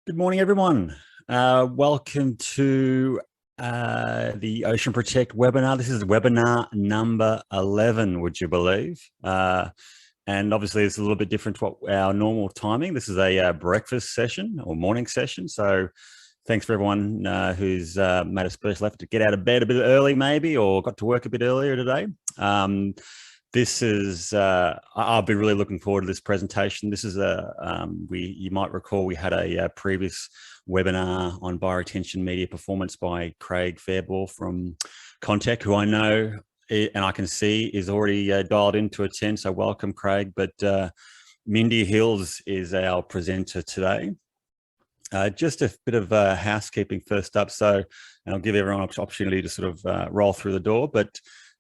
Good morning, everyone. Welcome to the Ocean Protect webinar. This is webinar number 11, would you believe? And obviously, it's a little bit different to what our normal timing. This is a breakfast session or morning session. So thanks for everyone who's made a special effort to get out of bed a bit early, maybe, or got to work a bit earlier today. This is, I'll be really looking forward to this presentation. This is you might recall we had a previous webinar on bioretention media performance by Craig Fairbaugh from Contact, who I know and I can see is already dialed in to attend. So welcome, Craig. But Mindy Hills is our presenter today. Just a bit of housekeeping first up. So I'll give everyone an opportunity to sort of roll through the door. But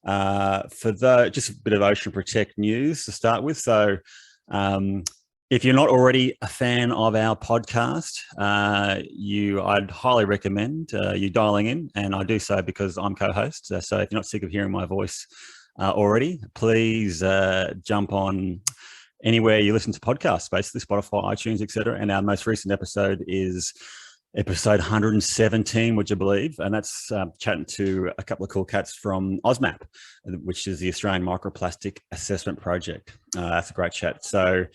just a bit of Ocean Protect news to start with. So if you're not already a fan of our podcast, I'd highly recommend you dialing in, and I do so because I'm co-host. So if you're not sick of hearing my voice already, please jump on anywhere you listen to podcasts, basically Spotify, iTunes, etc. And our most recent episode is episode 117, would you believe? And that's chatting to a couple of cool cats from OzMap, which is the Australian Microplastic Assessment Project. That's a great chat. So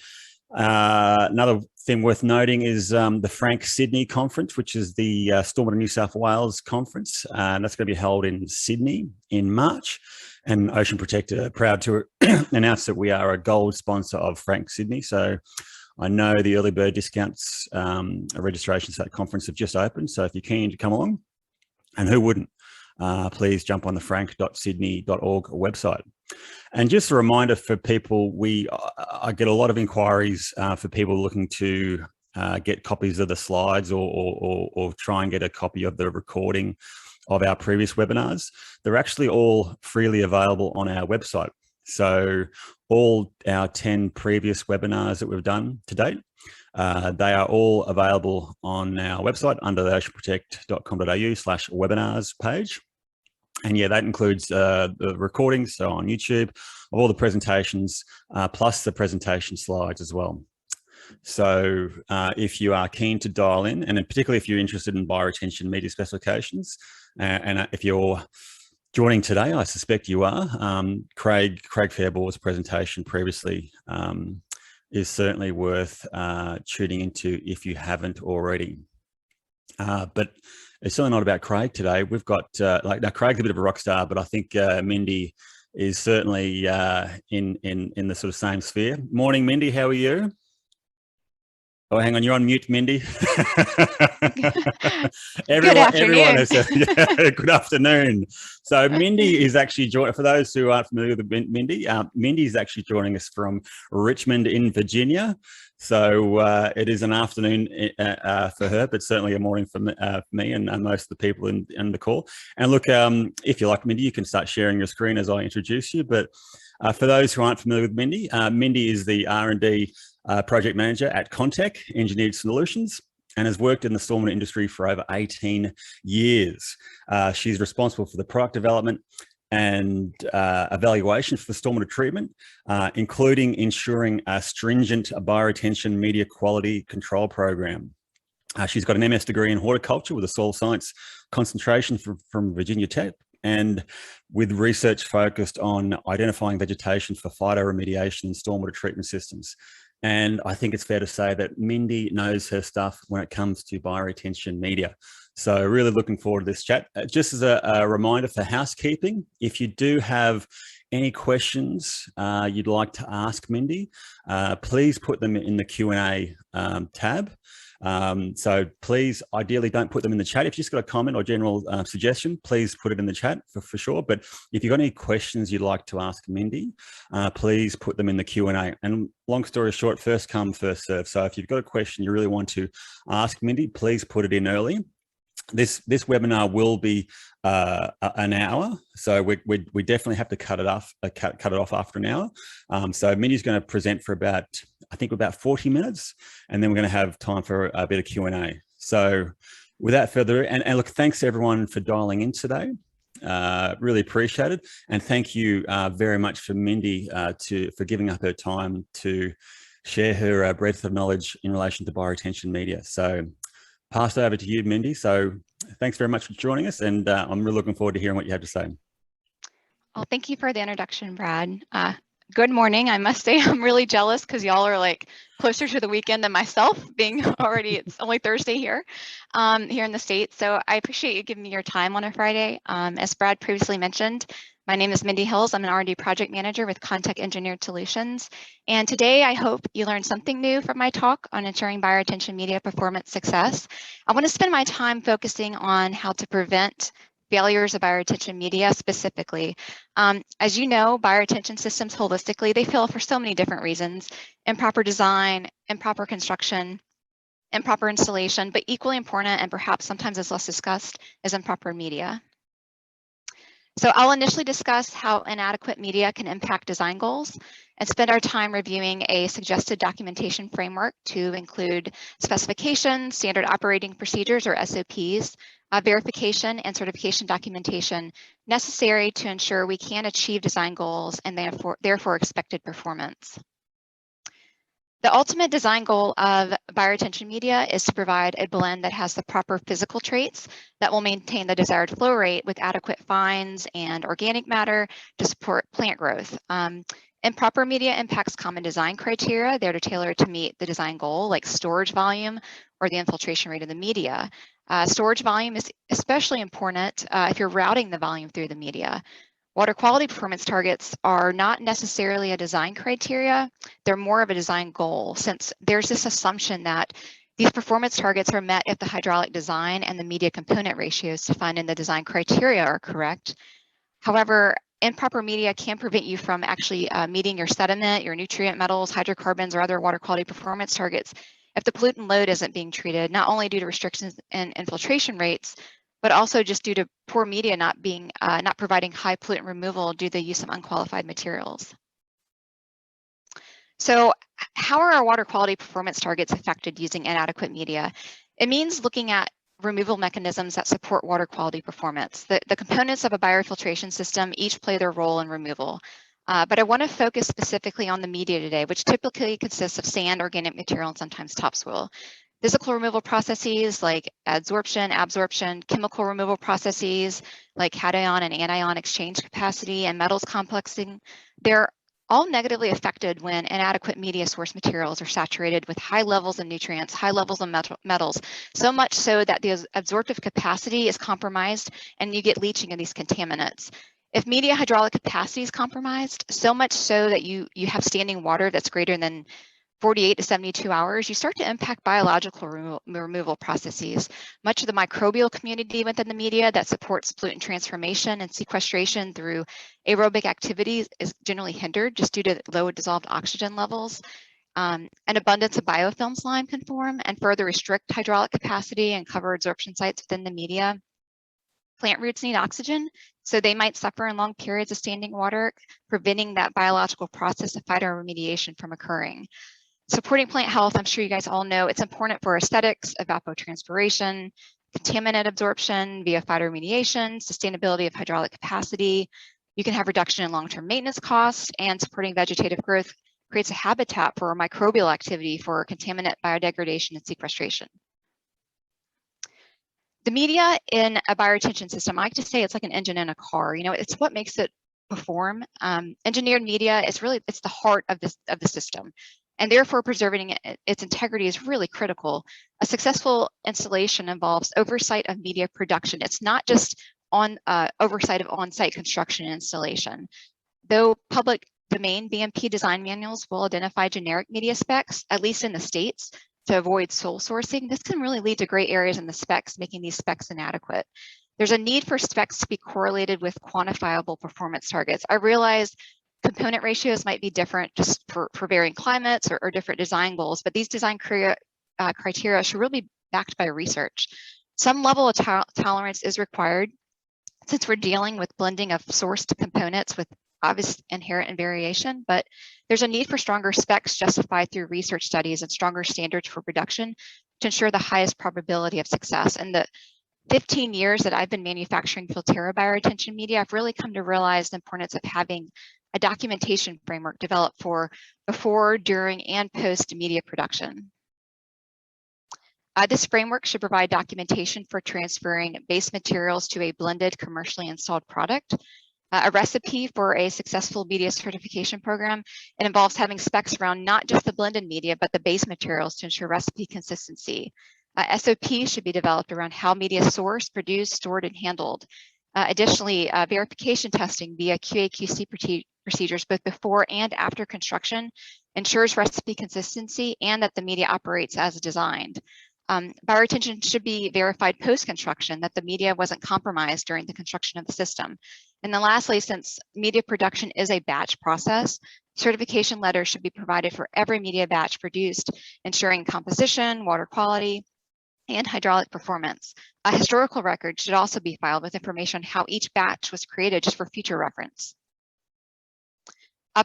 another thing worth noting is the Frank Sydney Conference, which is the Stormwater New South Wales Conference. And that's going to be held in Sydney in March. And Ocean Protect are proud to announce that we are a gold sponsor of Frank Sydney. So I know the early bird discounts registrations for that conference have just opened. So if you're keen to come along, and who wouldn't, please jump on the frank.sydney.org website. And just a reminder for people, I get a lot of inquiries for people looking to get copies of the slides or try and get a copy of the recording of our previous webinars. They're actually all freely available on our website. So all our 10 previous webinars that we've done to date, they are all available on our website under the oceanprotect.com.au/webinars page. And yeah, that includes the recordings, so on YouTube, of all the presentations, plus the presentation slides as well. So if you are keen to dial in, and particularly if you're interested in bioretention media specifications, and if you're joining today, I suspect you are. Craig Fairbaugh's presentation previously is certainly worth tuning into if you haven't already. But it's certainly not about Craig today. We've got, now Craig's a bit of a rock star, but I think Mindy is certainly in the sort of same sphere. Morning, Mindy, how are you? Oh, hang on, you're on mute, Mindy. Good afternoon. Good afternoon. So Mindy is actually joining, for those who aren't familiar with Mindy, Mindy is actually joining us from Richmond in Virginia. So it is an afternoon for her, but certainly a morning for me and most of the people in the call. And look, if you like, Mindy, you can start sharing your screen as I introduce you. But for those who aren't familiar with Mindy, Mindy is the R&D project manager at Contact Engineered Solutions and has worked in the stormwater industry for over 18 years. She's responsible for the product development and evaluation for the stormwater treatment, including ensuring a stringent bioretention media quality control program. She's got an MS degree in horticulture with a soil science concentration from Virginia Tech, and with research focused on identifying vegetation for phytoremediation and stormwater treatment systems. And I think it's fair to say that Mindy knows her stuff when it comes to bioretention media. So really looking forward to this chat. Just as a reminder for housekeeping, if you do have any questions you'd like to ask Mindy, please put them in the Q&A tab. So please, ideally, don't put them in the chat. If you've just got a comment or general suggestion, please put it in the chat for sure. But if you've got any questions you'd like to ask Mindy, please put them in the Q&A. And long story short, first come, first serve. So if you've got a question you really want to ask Mindy, please put it in early. This webinar will be an hour, so we definitely have to cut it off after an hour. So Mindy's going to present for about 40 minutes, and then we're going to have time for a bit of Q&A. So without further ado, and look, thanks everyone for dialing in today. Really appreciate it, and thank you very much for Mindy for giving up her time to share her breadth of knowledge in relation to bioretention media. So pass it over to you, Mindy. So thanks very much for joining us, and I'm really looking forward to hearing what you have to say. Well, thank you for the introduction, Brad. Good morning. I must say I'm really jealous because y'all are like closer to the weekend than myself, being already, it's only Thursday here, here in the States. So I appreciate you giving me your time on a Friday. As Brad previously mentioned, my name is Mindy Hills. I'm an R&D project manager with Contact Engineered Solutions. And today I hope you learned something new from my talk on ensuring bioretention media performance success. I want to spend my time focusing on how to prevent failures of bioretention media specifically. As you know, bioretention systems holistically, they fail for so many different reasons: improper design, improper construction, improper installation, but equally important, and perhaps sometimes is less discussed, is improper media. So I'll initially discuss how inadequate media can impact design goals and spend our time reviewing a suggested documentation framework to include specifications, standard operating procedures or SOPs, verification and certification documentation necessary to ensure we can achieve design goals and therefore expected performance. The ultimate design goal of bioretention media is to provide a blend that has the proper physical traits that will maintain the desired flow rate with adequate fines and organic matter to support plant growth. Improper media impacts common design criteria. They're tailored to meet the design goal, like storage volume or the infiltration rate of the media. Storage volume is especially important if you're routing the volume through the media. Water quality performance targets are not necessarily a design criteria, they're more of a design goal, since there's this assumption that these performance targets are met if the hydraulic design and the media component ratios defined in the design criteria are correct. However, improper media can prevent you from actually meeting your sediment, your nutrient metals, hydrocarbons, or other water quality performance targets if the pollutant load isn't being treated, not only due to restrictions in infiltration rates, but also just due to poor media not providing high pollutant removal due to the use of unqualified materials. So how are our water quality performance targets affected using inadequate media? It means looking at removal mechanisms that support water quality performance. The components of a biofiltration system each play their role in removal. But I want to focus specifically on the media today, which typically consists of sand, organic material, and sometimes topsoil. Physical removal processes like adsorption, absorption, chemical removal processes like cation and anion exchange capacity, and metals complexing, they're all negatively affected when inadequate media source materials are saturated with high levels of nutrients, high levels of metals, so much so that the absorptive capacity is compromised and you get leaching of these contaminants. If media hydraulic capacity is compromised, so much so that you have standing water that's greater than 48 to 72 hours, you start to impact biological removal processes. Much of the microbial community within the media that supports pollutant transformation and sequestration through aerobic activities is generally hindered just due to low dissolved oxygen levels. An abundance of biofilm slime can form and further restrict hydraulic capacity and cover adsorption sites within the media. Plant roots need oxygen, so they might suffer in long periods of standing water, preventing that biological process of phytoremediation from occurring. Supporting plant health, I'm sure you guys all know, it's important for aesthetics, evapotranspiration, contaminant absorption via phytoremediation, sustainability of hydraulic capacity. You can have reduction in long-term maintenance costs, and supporting vegetative growth creates a habitat for microbial activity for contaminant biodegradation and sequestration. The media in a bioretention system, I like to say it's like an engine in a car. You know, it's what makes it perform. Engineered media is really, it's the heart of the system. And therefore preserving its integrity is really critical. A successful installation involves oversight of media production. It's not just on oversight of on-site construction and installation. Though public domain BMP design manuals will identify generic media specs, at least in the States, to avoid sole sourcing, this can really lead to gray areas in the specs, making these specs inadequate. There's a need for specs to be correlated with quantifiable performance targets. I realize component ratios might be different just for varying climates or different design goals, but these design criteria should really be backed by research. Some level of tolerance is required since we're dealing with blending of sourced components with obvious inherent variation, but there's a need for stronger specs justified through research studies and stronger standards for production to ensure the highest probability of success. And the 15 years that I've been manufacturing Filterra bioretention media, I've really come to realize the importance of having a documentation framework developed for before, during, and post media production. This framework should provide documentation for transferring base materials to a blended commercially installed product. A recipe for a successful media certification program. It involves having specs around not just the blended media, but the base materials to ensure recipe consistency. SOPs should be developed around how media is sourced, produced, stored, and handled. Additionally, verification testing via QA/QC procedures both before and after construction ensures recipe consistency and that the media operates as designed. Bioretention should be verified post-construction that the media wasn't compromised during the construction of the system. And then lastly, since media production is a batch process, certification letters should be provided for every media batch produced, ensuring composition, water quality, and hydraulic performance. A historical record should also be filed with information on how each batch was created just for future reference.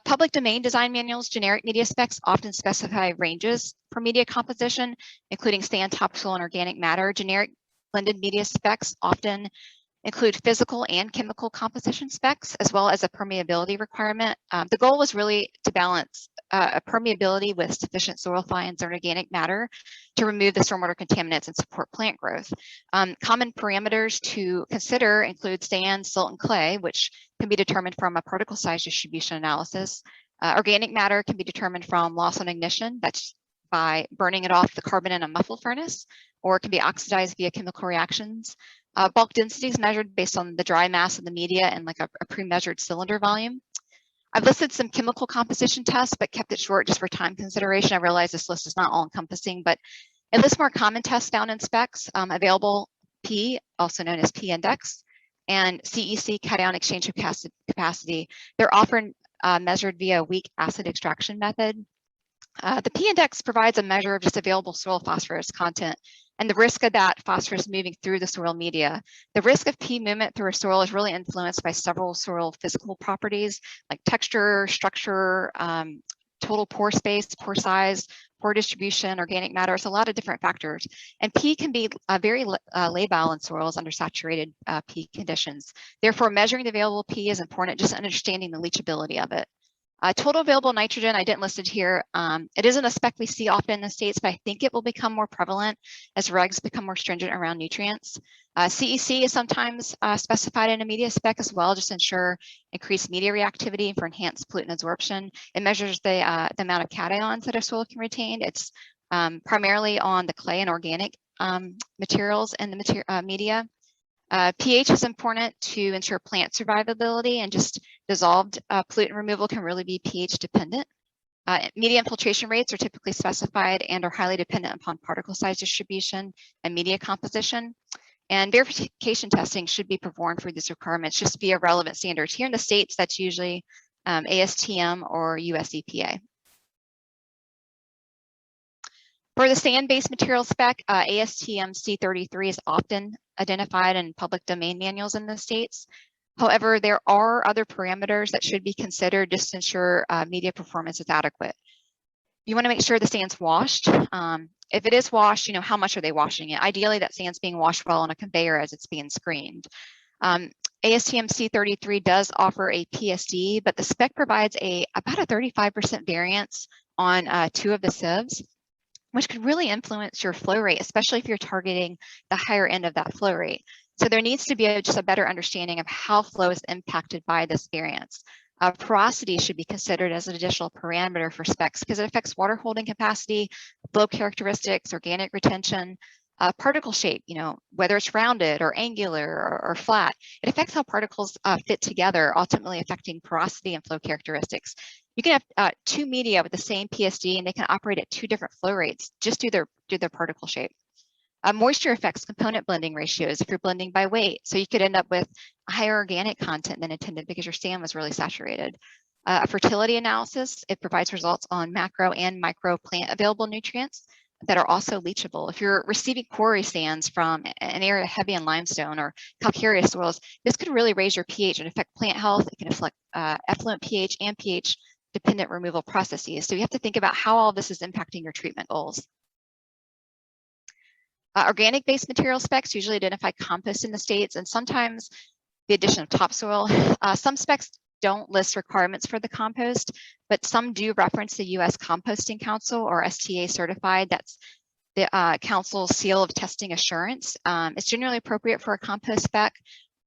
Public domain design manuals, generic media specs often specify ranges for media composition, including sand, topsoil, and organic matter. Generic blended media specs often include physical and chemical composition specs, as well as a permeability requirement. The goal was really to balance a permeability with sufficient soil fines and organic matter to remove the stormwater contaminants and support plant growth. Common parameters to consider include sand, silt, and clay, which can be determined from a particle size distribution analysis. Organic matter can be determined from loss on ignition, that's by burning it off the carbon in a muffle furnace, or it can be oxidized via chemical reactions. Bulk density is measured based on the dry mass of the media and like a pre-measured cylinder volume. I've listed some chemical composition tests, but kept it short just for time consideration. I realize this list is not all encompassing, but it lists more common tests found in specs, available P, also known as P index, and CEC, cation exchange capacity. They're often measured via weak acid extraction method. The P index provides a measure of just available soil phosphorus content and the risk of that phosphorus moving through the soil media. The risk of P movement through a soil is really influenced by several soil physical properties like texture, structure, total pore space, pore size, pore distribution, organic matter. It's a lot of different factors. And P can be very labile in soils under saturated P conditions. Therefore, measuring the available P is important, just understanding the leachability of it. Total available nitrogen, I didn't list it here. It isn't a spec we see often in the States, but I think it will become more prevalent as regs become more stringent around nutrients. CEC is sometimes specified in a media spec as well, just to ensure increased media reactivity for enhanced pollutant absorption. It measures the amount of cations that a soil can retain. It's primarily on the clay and organic materials in the media. pH is important to ensure plant survivability, and just dissolved pollutant removal can really be pH dependent. Media infiltration rates are typically specified and are highly dependent upon particle size distribution and media composition. And verification testing should be performed for these requirements just via relevant standards. Here in the States, that's usually ASTM or US EPA. For the sand-based material spec, ASTM C33 is often identified in public domain manuals in the States. However, there are other parameters that should be considered just to ensure media performance is adequate. You want to make sure the sand's washed. If it is washed, how much are they washing it? Ideally, that sand's being washed well on a conveyor as it's being screened. ASTM C33 does offer a PSD, but the spec provides about a 35% variance on 2 of the sieves, which could really influence your flow rate, especially if you're targeting the higher end of that flow rate. So there needs to be just a better understanding of how flow is impacted by this variance. Porosity should be considered as an additional parameter for specs because it affects water holding capacity, flow characteristics, organic retention, particle shape, whether it's rounded or angular or flat. It affects how particles fit together, ultimately affecting porosity and flow characteristics. You can have 2 media with the same PSD and they can operate at 2 different flow rates just due to their particle shape. Moisture affects component blending ratios if you're blending by weight. So you could end up with a higher organic content than intended because your sand was really saturated. A fertility analysis, it provides results on macro and micro plant available nutrients that are also leachable. If you're receiving quarry sands from an area heavy in limestone or calcareous soils, this could really raise your pH and affect plant health. It can affect effluent pH and pH dependent removal processes. So you have to think about how all this is impacting your treatment goals. Organic-based material specs usually identify compost in the States and sometimes the addition of topsoil. Some specs don't list requirements for the compost, but some do reference the US Composting Council or STA certified. That's the council's seal of testing assurance. It's generally appropriate for a compost spec.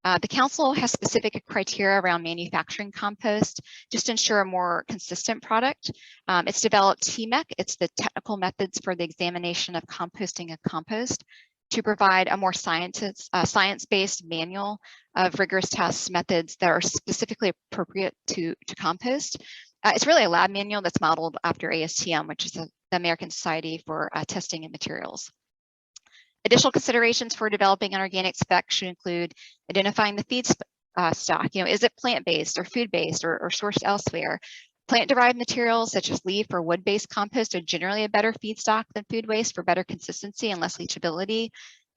The council has specific criteria around manufacturing compost just to ensure a more consistent product. It's developed TMEC, it's the technical methods for the examination of composting a compost, to provide a more science-based manual of rigorous tests methods that are specifically appropriate to compost. It's really a lab manual that's modeled after ASTM, which is the American Society for Testing and Materials. Additional considerations for developing an organic spec should include identifying the feed stock. Is it plant-based or food-based or sourced elsewhere? Plant-derived materials such as leaf or wood-based compost are generally a better feedstock than food waste for better consistency and less leachability.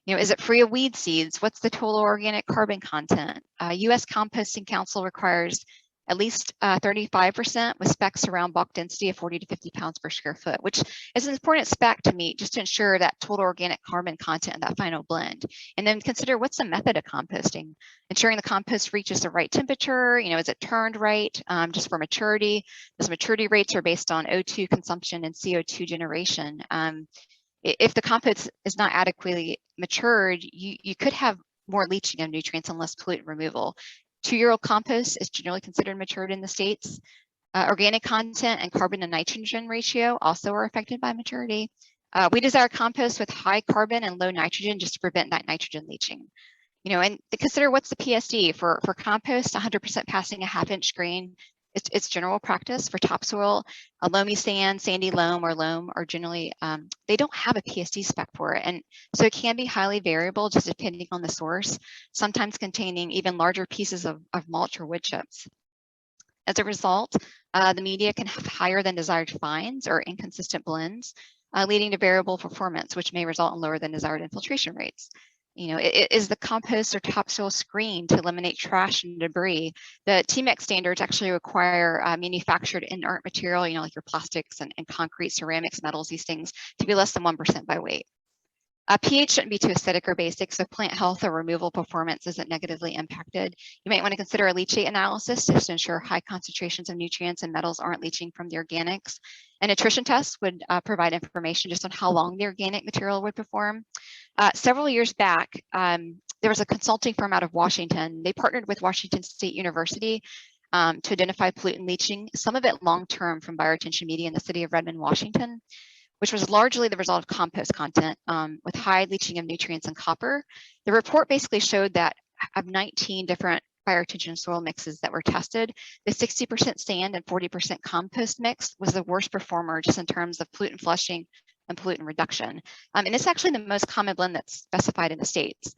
Is it free of weed seeds? What's the total organic carbon content? U.S. Composting Council requires at least 35% with specs around bulk density of 40 to 50 pounds per square foot, which is an important spec to meet just to ensure that total organic carbon content in that final blend. And then consider what's the method of composting, ensuring the compost reaches the right temperature, is it turned right, just for maturity. Those maturity rates are based on O2 consumption and CO2 generation. If the compost is not adequately matured, you could have more leaching of nutrients and less pollutant removal. 2-year-old compost is generally considered matured in the States. Organic content and carbon to nitrogen ratio also are affected by maturity. We desire compost with high carbon and low nitrogen just to prevent that nitrogen leaching. And consider what's the PSD for compost. 100% passing a 1/2-inch grain. It's general practice. For topsoil, a loamy sand, sandy loam, or loam are generally, they don't have a PSD spec for it. And so it can be highly variable just depending on the source, sometimes containing even larger pieces of mulch or wood chips. As a result, the media can have higher than desired fines or inconsistent blends, leading to variable performance, which may result in lower than desired infiltration rates. Is the compost or topsoil screened to eliminate trash and debris? The TMEC standards actually require manufactured inert material, like your plastics and concrete, ceramics, metals, these things, to be less than 1% by weight. pH shouldn't be too acidic or basic, so plant health or removal performance isn't negatively impacted. You might want to consider a leachate analysis just to ensure high concentrations of nutrients and metals aren't leaching from the organics. A nutrition test would provide information just on how long the organic material would perform. Several years back, there was a consulting firm out of Washington. They partnered with Washington State University to identify pollutant leaching, some of it long-term from bioretention media in the city of Redmond, Washington, which was largely the result of compost content with high leaching of nutrients and copper. The report basically showed that of 19 different bioretention soil mixes that were tested, the 60% sand and 40% compost mix was the worst performer just in terms of pollutant flushing and pollutant reduction. And it's actually the most common blend that's specified in the States.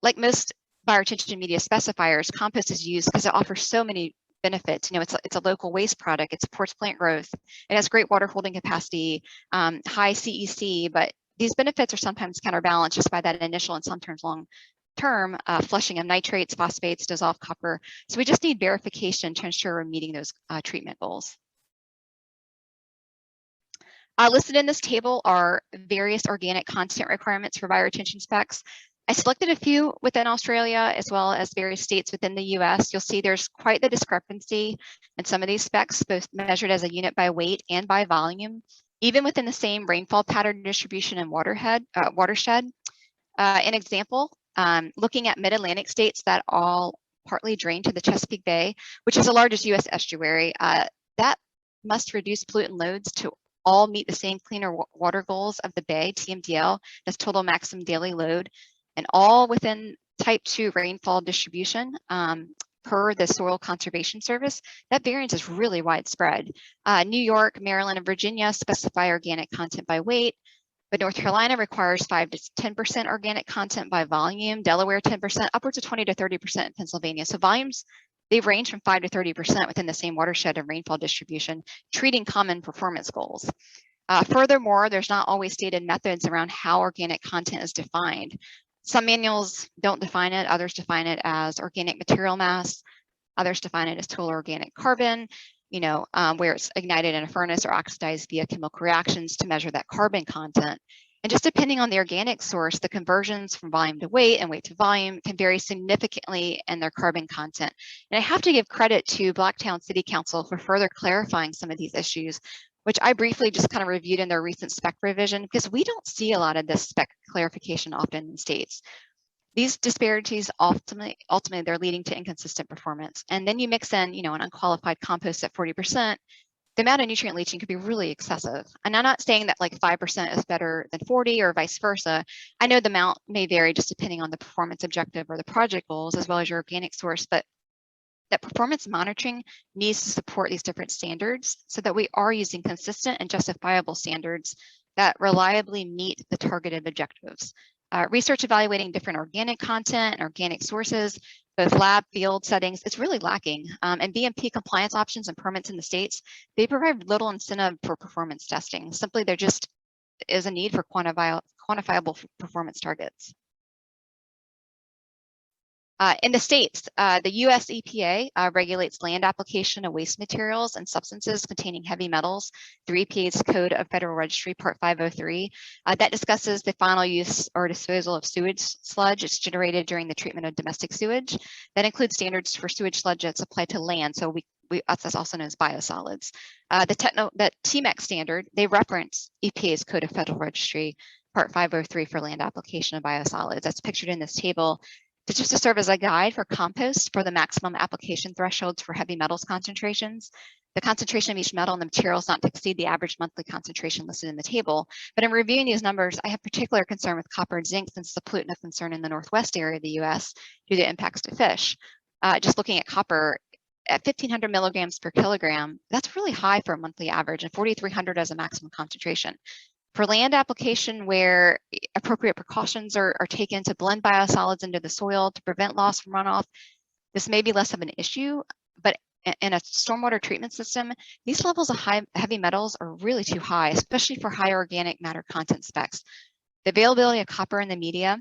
Like most bioretention media specifiers, compost is used because it offers so many benefits. It's a local waste product. It supports plant growth. It has great water holding capacity, high CEC, but these benefits are sometimes counterbalanced just by that initial and sometimes long-term flushing of nitrates, phosphates, dissolved copper. So we just need verification to ensure we're meeting those treatment goals. Listed in this table are various organic content requirements for bioretention specs. I selected a few within Australia as well as various states within the US. You'll see there's quite the discrepancy in some of these specs, both measured as a unit by weight and by volume, even within the same rainfall pattern distribution and watershed. An example, looking at mid-Atlantic states that all partly drain to the Chesapeake Bay, which is the largest US estuary, that must reduce pollutant loads to all meet the same cleaner water goals of the Bay, TMDL, that's total maximum daily load, and all within type 2 rainfall distribution per the Soil Conservation Service. That variance is really widespread. New York, Maryland, and Virginia specify organic content by weight, but North Carolina requires 5 to 10% organic content by volume, Delaware 10%, upwards of 20 to 30% in Pennsylvania. So volumes, they range from 5 to 30% within the same watershed and rainfall distribution, treating common performance goals. Furthermore, there's not always stated methods around how organic content is defined. Some manuals don't define it, others define it as organic material mass, others define it as total organic carbon, where it's ignited in a furnace or oxidized via chemical reactions to measure that carbon content. And just depending on the organic source, the conversions from volume to weight and weight to volume can vary significantly in their carbon content. And I have to give credit to Blacktown City Council for further clarifying some of these issues which I briefly just kind of reviewed in their recent spec revision, because we don't see a lot of this spec clarification often in states. These disparities ultimately they're leading to inconsistent performance. And then you mix in, you know, an unqualified compost at 40%, the amount of nutrient leaching could be really excessive. And I'm not saying that like 5% is better than 40 or vice versa. I know the amount may vary just depending on the performance objective or the project goals, as well as your organic source, but that performance monitoring needs to support these different standards so that we are using consistent and justifiable standards that reliably meet the targeted objectives. Research evaluating different organic content and organic sources, both lab field settings, it's really lacking. And BMP compliance options and permits in the states, they provide little incentive for performance testing. Simply, there just is a need for quantifiable performance targets. In the states, the US EPA regulates land application of waste materials and substances containing heavy metals through EPA's Code of Federal Registry, Part 503. That discusses the final use or disposal of sewage sludge. It's generated during the treatment of domestic sewage. That includes standards for sewage sludge that's applied to land. So that's also known as biosolids. The TMEC standard, they reference EPA's Code of Federal Registry, Part 503 for land application of biosolids. That's pictured in this table. Just to serve as a guide for compost for the maximum application thresholds for heavy metals concentrations. The concentration of each metal in the material is not to exceed the average monthly concentration listed in the table. But in reviewing these numbers, I have particular concern with copper and zinc since it's a pollutant of concern in the Northwest area of the US due to impacts to fish. Just looking at copper, at 1,500 milligrams per kilogram, that's really high for a monthly average, and 4,300 as a maximum concentration. For land application where appropriate precautions are taken to blend biosolids into the soil to prevent loss from runoff, this may be less of an issue, but in a stormwater treatment system, these levels of heavy metals are really too high, especially for high organic matter content specs. The availability of copper in the media,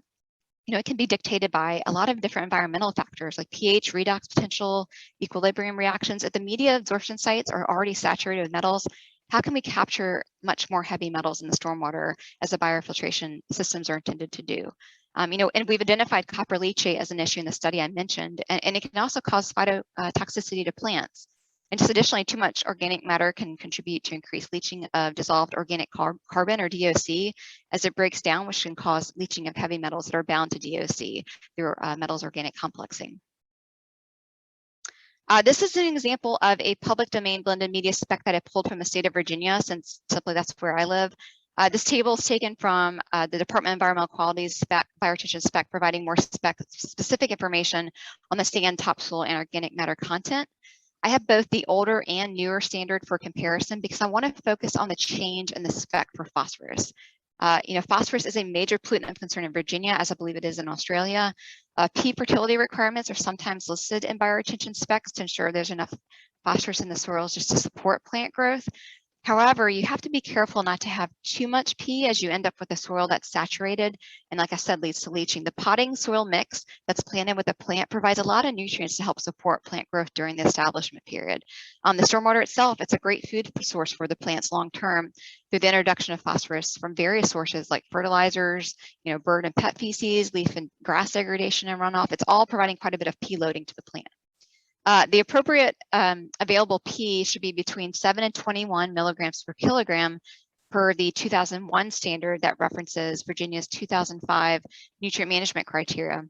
you know, it can be dictated by a lot of different environmental factors like pH, redox potential, equilibrium reactions. If the media absorption sites are already saturated with metals, how can we capture much more heavy metals in the stormwater as the biofiltration systems are intended to do? You know, and we've identified copper leachate as an issue in the study I mentioned, and it can also cause phytotoxicity to plants. And just additionally, too much organic matter can contribute to increased leaching of dissolved organic carbon or DOC as it breaks down, which can cause leaching of heavy metals that are bound to DOC through metals organic complexing. This is an example of a public domain blended media spec that I pulled from the state of Virginia, since simply that's where I live. This table is taken from the Department of Environmental Quality's spec, Bioretention spec, providing more specific information on the sand, topsoil, and organic matter content. I have both the older and newer standard for comparison because I want to focus on the change in the spec for phosphorus. You know, phosphorus is a major pollutant of concern in Virginia, as I believe it is in Australia. Pea fertility requirements are sometimes listed in bioretention specs to ensure there's enough phosphorus in the soils just to support plant growth. However, you have to be careful not to have too much P as you end up with a soil that's saturated and, like I said, leads to leaching. The potting soil mix that's planted with a plant provides a lot of nutrients to help support plant growth during the establishment period. The stormwater itself, it's a great food source for the plants long term through the introduction of phosphorus from various sources like fertilizers, you know, bird and pet feces, leaf and grass degradation and runoff. It's all providing quite a bit of P loading to the plant. The appropriate available P should be between 7 and 21 milligrams per kilogram per the 2001 standard that references Virginia's 2005 nutrient management criteria,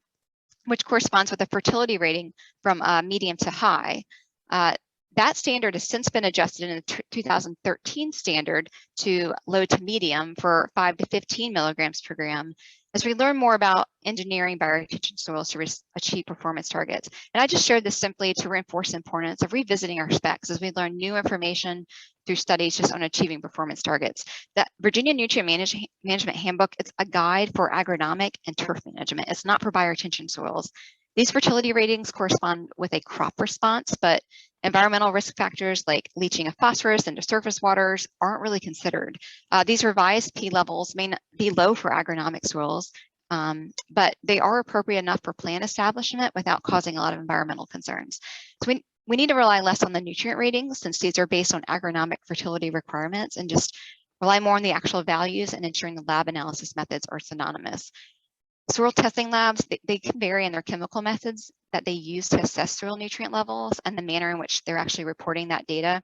which corresponds with a fertility rating from medium to high. That standard has since been adjusted in the 2013 standard to low to medium for 5 to 15 milligrams per gram as we learn more about engineering bioretention soils to achieve performance targets. And I just shared this simply to reinforce the importance of revisiting our specs as we learn new information through studies just on achieving performance targets. That Virginia Nutrient Management Handbook, it's a guide for agronomic and turf management. It's not for bioretention soils. These fertility ratings correspond with a crop response, but environmental risk factors like leaching of phosphorus into surface waters aren't really considered. These revised P levels may not be low for agronomic soils, but they are appropriate enough for plant establishment without causing a lot of environmental concerns. So we need to rely less on the nutrient ratings since these are based on agronomic fertility requirements and just rely more on the actual values and ensuring the lab analysis methods are synonymous. Soil testing labs, they can vary in their chemical methods that they use to assess soil nutrient levels and the manner in which they're actually reporting that data.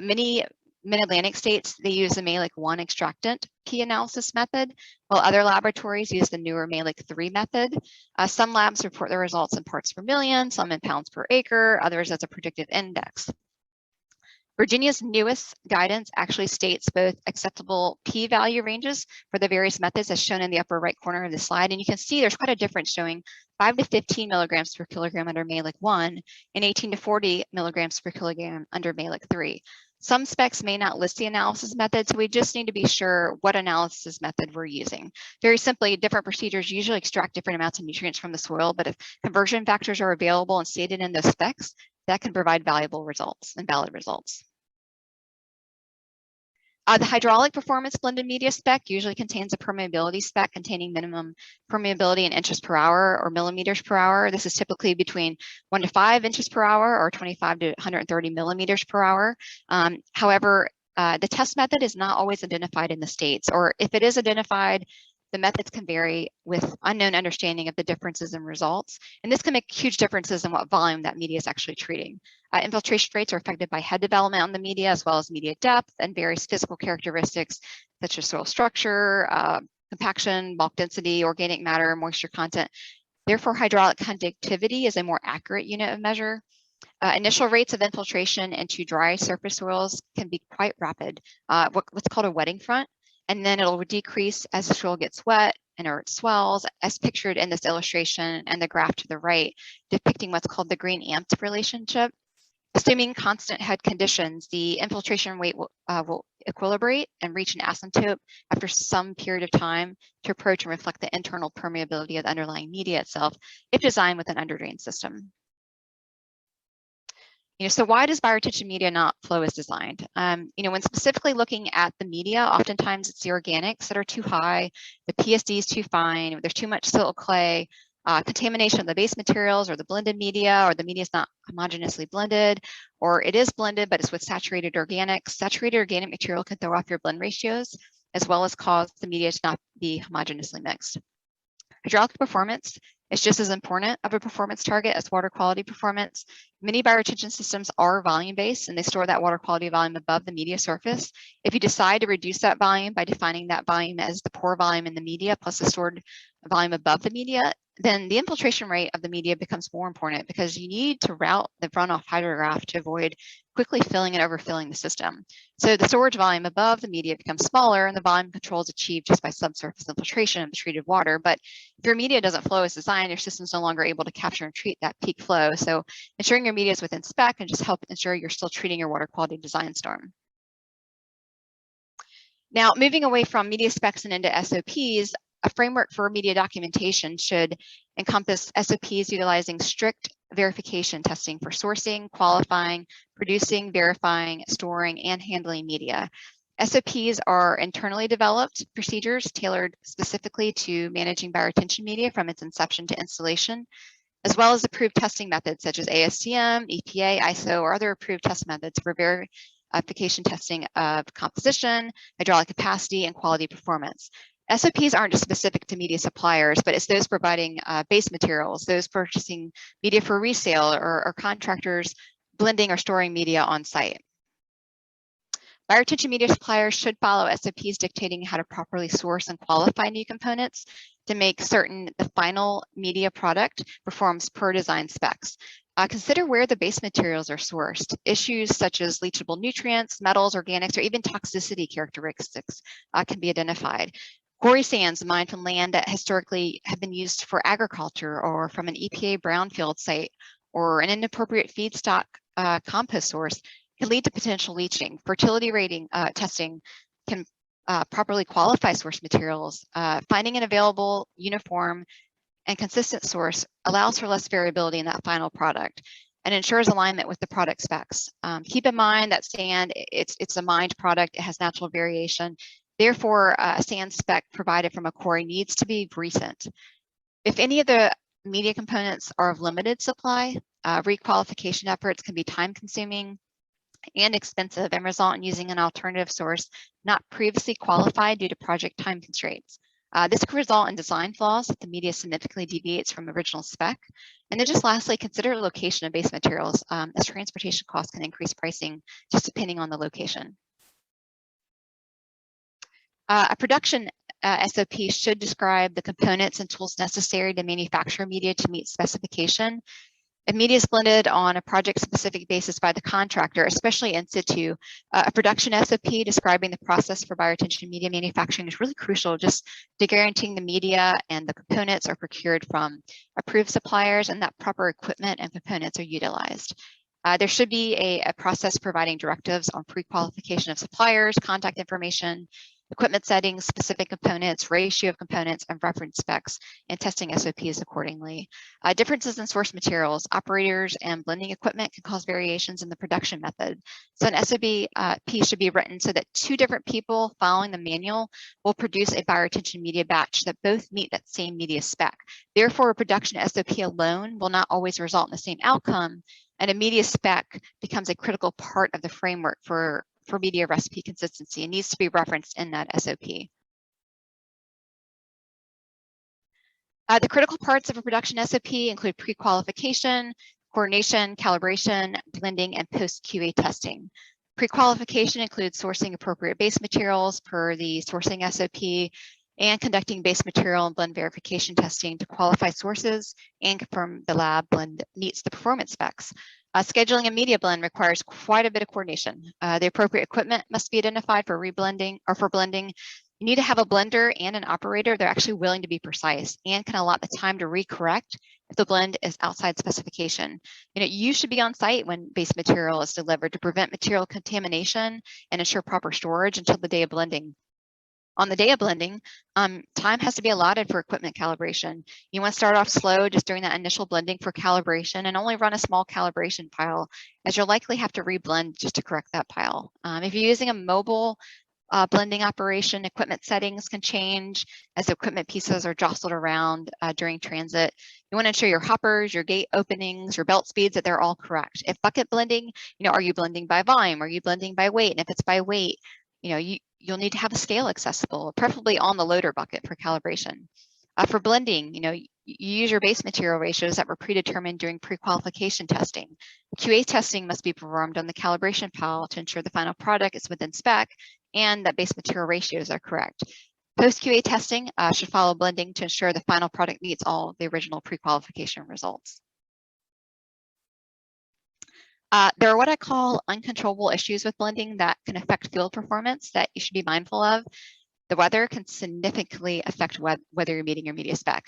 Many Mid-Atlantic states, they use the Mehlich 1 extractant P analysis method, while other laboratories use the newer Mehlich 3 method. Some labs report their results in parts per million, some in pounds per acre, others as a predictive index. Virginia's newest guidance actually states both acceptable p-value ranges for the various methods as shown in the upper right corner of the slide. And you can see there's quite a difference showing 5 to 15 milligrams per kilogram under Mehlich 1 and 18 to 40 milligrams per kilogram under Mehlich 3. Some specs may not list the analysis method, so we just need to be sure what analysis method we're using. Very simply, different procedures usually extract different amounts of nutrients from the soil, but if conversion factors are available and stated in those specs, that can provide valuable results and valid results. The hydraulic performance blended media spec usually contains a permeability spec containing minimum permeability in inches per hour or millimeters per hour. This is typically between 1 to 5 inches per hour or 25 to 130 millimeters per hour. However, the test method is not always identified in the states, or if it is identified, the methods can vary with unknown understanding of the differences in results. And this can make huge differences in what volume that media is actually treating. Infiltration rates are affected by head development on the media, as well as media depth and various physical characteristics, such as soil structure, compaction, bulk density, organic matter, moisture content. Therefore, hydraulic conductivity is a more accurate unit of measure. Initial rates of infiltration into dry surface soils can be quite rapid, what's called a wetting front. And then it'll decrease as the soil gets wet and or it swells, as pictured in this illustration and the graph to the right, depicting what's called the green-amped relationship. Assuming constant head conditions, the infiltration rate will equilibrate and reach an asymptote after some period of time to approach and reflect the internal permeability of the underlying media itself, if designed with an underdrain system. So why does bioretention media not flow as designed? When specifically looking at the media, oftentimes it's the organics that are too high, the PSD is too fine, there's too much silt clay, contamination of the base materials or the blended media, or the media is not homogeneously blended, or it is blended, but it's with saturated organics. Saturated organic material can throw off your blend ratios, as well as cause the media to not be homogeneously mixed. Hydraulic performance is just as important of a performance target as water quality performance. Many bioretention systems are volume-based and they store that water quality volume above the media surface. If you decide to reduce that volume by defining that volume as the pore volume in the media plus the stored volume above the media, then the infiltration rate of the media becomes more important because you need to route the runoff hydrograph to avoid quickly filling and overfilling the system. So the storage volume above the media becomes smaller and the volume control is achieved just by subsurface infiltration of the treated water. But if your media doesn't flow as designed, your system's no longer able to capture and treat that peak flow. So ensuring your media is within spec and just help ensure you're still treating your water quality design storm. Now, moving away from media specs and into SOPs, a framework for media documentation should encompass SOPs utilizing strict verification testing for sourcing, qualifying, producing, verifying, storing, and handling media. SOPs are internally developed procedures tailored specifically to managing bioretention media from its inception to installation, as well as approved testing methods such as ASTM, EPA, ISO, or other approved test methods for verification testing of composition, hydraulic capacity, and quality performance. SOPs aren't just specific to media suppliers, but it's those providing base materials, those purchasing media for resale, or contractors blending or storing media on site. Bioretention media suppliers should follow SOPs dictating how to properly source and qualify new components to make certain the final media product performs per design specs. Consider where the base materials are sourced. Issues such as leachable nutrients, metals, organics, or even toxicity characteristics can be identified. Quarry sands mined from land that historically have been used for agriculture or from an EPA brownfield site or an inappropriate feedstock compost source can lead to potential leaching. Fertility rating testing can properly qualify source materials. Finding an available, uniform, and consistent source allows for less variability in that final product and ensures alignment with the product specs. Keep in mind that sand, it's a mined product, it has natural variation. Therefore, a sand spec provided from a quarry needs to be recent. If any of the media components are of limited supply, requalification efforts can be time-consuming and expensive and result in using an alternative source not previously qualified due to project time constraints. This could result in design flaws if the media significantly deviates from original spec. And then just lastly, consider location of base materials as transportation costs can increase pricing just depending on the location. A production SOP should describe the components and tools necessary to manufacture media to meet specification. If media is blended on a project-specific basis by the contractor, especially in situ, a production SOP describing the process for bioretention media manufacturing is really crucial, just to guaranteeing the media and the components are procured from approved suppliers and that proper equipment and components are utilized. There should be a process providing directives on pre-qualification of suppliers, contact information, equipment settings, specific components, ratio of components, and reference specs, and testing SOPs accordingly. Differences in source materials, operators, and blending equipment can cause variations in the production method. So an SOP should be written so that 2 different people following the manual will produce a bioretention media batch that both meet that same media spec. Therefore, a production SOP alone will not always result in the same outcome, and a media spec becomes a critical part of the framework for media recipe consistency and needs to be referenced in that SOP. The critical parts of a production SOP include pre-qualification, coordination, calibration, blending, and post-QA testing. Pre-qualification includes sourcing appropriate base materials per the sourcing SOP and conducting base material and blend verification testing to qualify sources and confirm the lab blend meets the performance specs. Scheduling a media blend requires quite a bit of coordination. The appropriate equipment must be identified for reblending or for blending. You need to have a blender and an operator that are actually willing to be precise and can allot the time to recorrect if the blend is outside specification. You should be on site when base material is delivered to prevent material contamination and ensure proper storage until the day of blending. On the day of blending, time has to be allotted for equipment calibration. You want to start off slow just during that initial blending for calibration and only run a small calibration pile, as you'll likely have to reblend just to correct that pile. If you're using a mobile blending operation, equipment settings can change as equipment pieces are jostled around during transit. You want to ensure your hoppers, your gate openings, your belt speeds, that they're all correct. If bucket blending, are you blending by volume? Are you blending by weight? And if it's by weight, you'll need to have a scale accessible, preferably on the loader bucket for calibration. For blending, you use your base material ratios that were predetermined during pre-qualification testing. QA testing must be performed on the calibration pile to ensure the final product is within spec and that base material ratios are correct. Post-QA testing should follow blending to ensure the final product meets all of the original pre-qualification results. There are what I call uncontrollable issues with blending that can affect field performance that you should be mindful of. The weather can significantly affect whether you're meeting your media spec.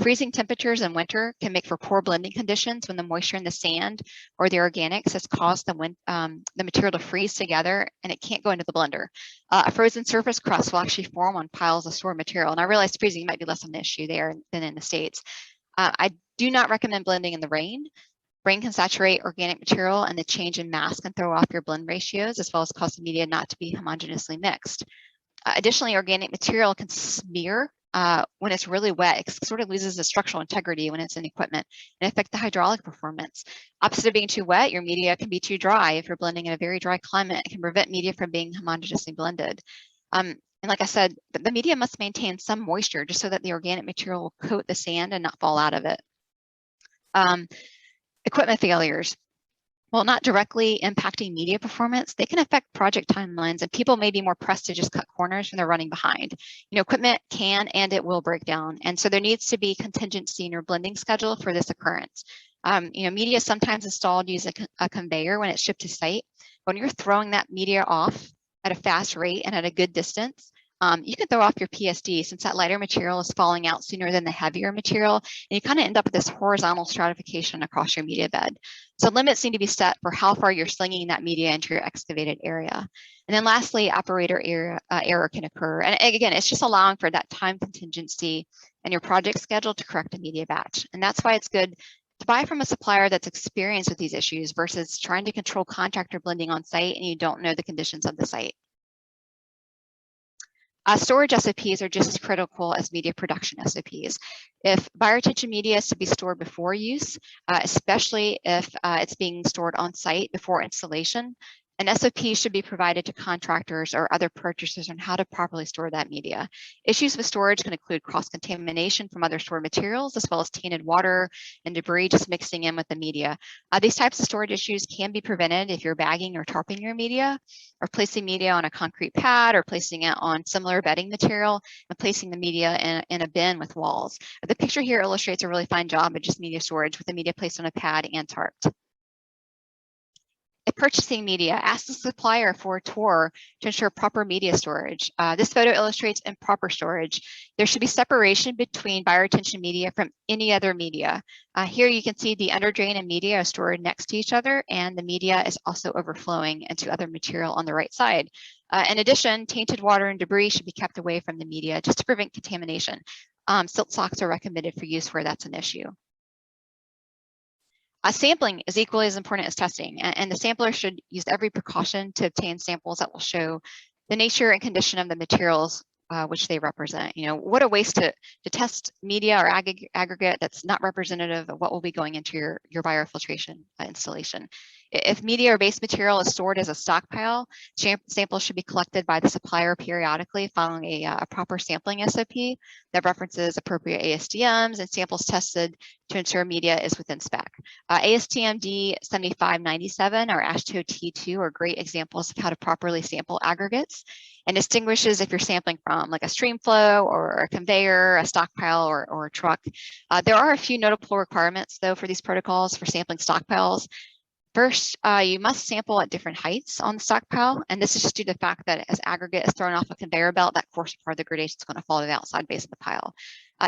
Freezing temperatures in winter can make for poor blending conditions when the moisture in the sand or the organics has caused the material to freeze together and it can't go into the blender. A frozen surface crust will actually form on piles of stored material. And I realize freezing might be less of an issue there than in the States. I do not recommend blending in the rain. Rain can saturate organic material and the change in mass can throw off your blend ratios as well as cause the media not to be homogeneously mixed. Additionally, organic material can smear when it's really wet. It sort of loses the structural integrity when it's in equipment and affect the hydraulic performance. Opposite of being too wet, your media can be too dry. If you're blending in a very dry climate, it can prevent media from being homogeneously blended. And like I said, the media must maintain some moisture just so that the organic material will coat the sand and not fall out of it. Equipment failures. While not directly impacting media performance, they can affect project timelines and people may be more pressed to just cut corners when they're running behind. Equipment can and it will break down. And so there needs to be contingency in your blending schedule for this occurrence. Media is sometimes installed using a conveyor when it's shipped to site. When you're throwing that media off at a fast rate and at a good distance, you can throw off your PSD since that lighter material is falling out sooner than the heavier material, and you kind of end up with this horizontal stratification across your media bed. So limits need to be set for how far you're slinging that media into your excavated area. And then lastly, operator error can occur. And again, it's just allowing for that time contingency and your project schedule to correct a media batch. And that's why it's good to buy from a supplier that's experienced with these issues versus trying to control contractor blending on site and you don't know the conditions of the site. Storage SOPs are just as critical as media production SOPs. If bioretention media is to be stored before use, especially if it's being stored on site before installation, An SOP should be provided to contractors or other purchasers on how to properly store that media. Issues with storage can include cross-contamination from other stored materials, as well as tainted water and debris just mixing in with the media. These types of storage issues can be prevented if you're bagging or tarping your media, or placing media on a concrete pad, or placing it on similar bedding material, and placing the media in a bin with walls. The picture here illustrates a really fine job of just media storage with the media placed on a pad and tarped. If purchasing media, ask the supplier for a tour to ensure proper media storage. This photo illustrates improper storage. There should be separation between bioretention media from any other media. Here you can see the under drain and media are stored next to each other, and the media is also overflowing into other material on the right side. In addition, tainted water and debris should be kept away from the media just to prevent contamination. Silt socks are recommended for use where that's an issue. Sampling is equally as important as testing, and the sampler should use every precaution to obtain samples that will show the nature and condition of the materials which they represent. You know, what a waste to test media or aggregate that's not representative of what will be going into your biofiltration installation. If media or base material is stored as a stockpile, samples should be collected by the supplier periodically following a proper sampling SOP that references appropriate ASTMs and samples tested to ensure media is within spec. ASTM D7597 or AASHTO T2 are great examples of how to properly sample aggregates, and distinguishes if you're sampling from like a stream flow or a conveyor, a stockpile, or a truck. There are a few notable requirements though for these protocols for sampling stockpiles. First, you must sample at different heights on the stockpile, and this is just due to the fact that as aggregate is thrown off a conveyor belt, that coarser part of the gradation is going to fall to the outside base of the pile.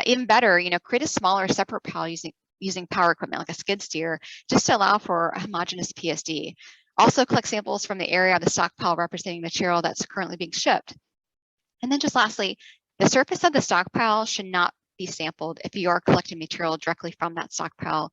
Even better, you know, create a smaller separate pile using power equipment like a skid steer, just to allow for a homogeneous PSD. Also collect samples from the area of the stockpile representing material that's currently being shipped. And then just lastly, the surface of the stockpile should not be sampled if you are collecting material directly from that stockpile,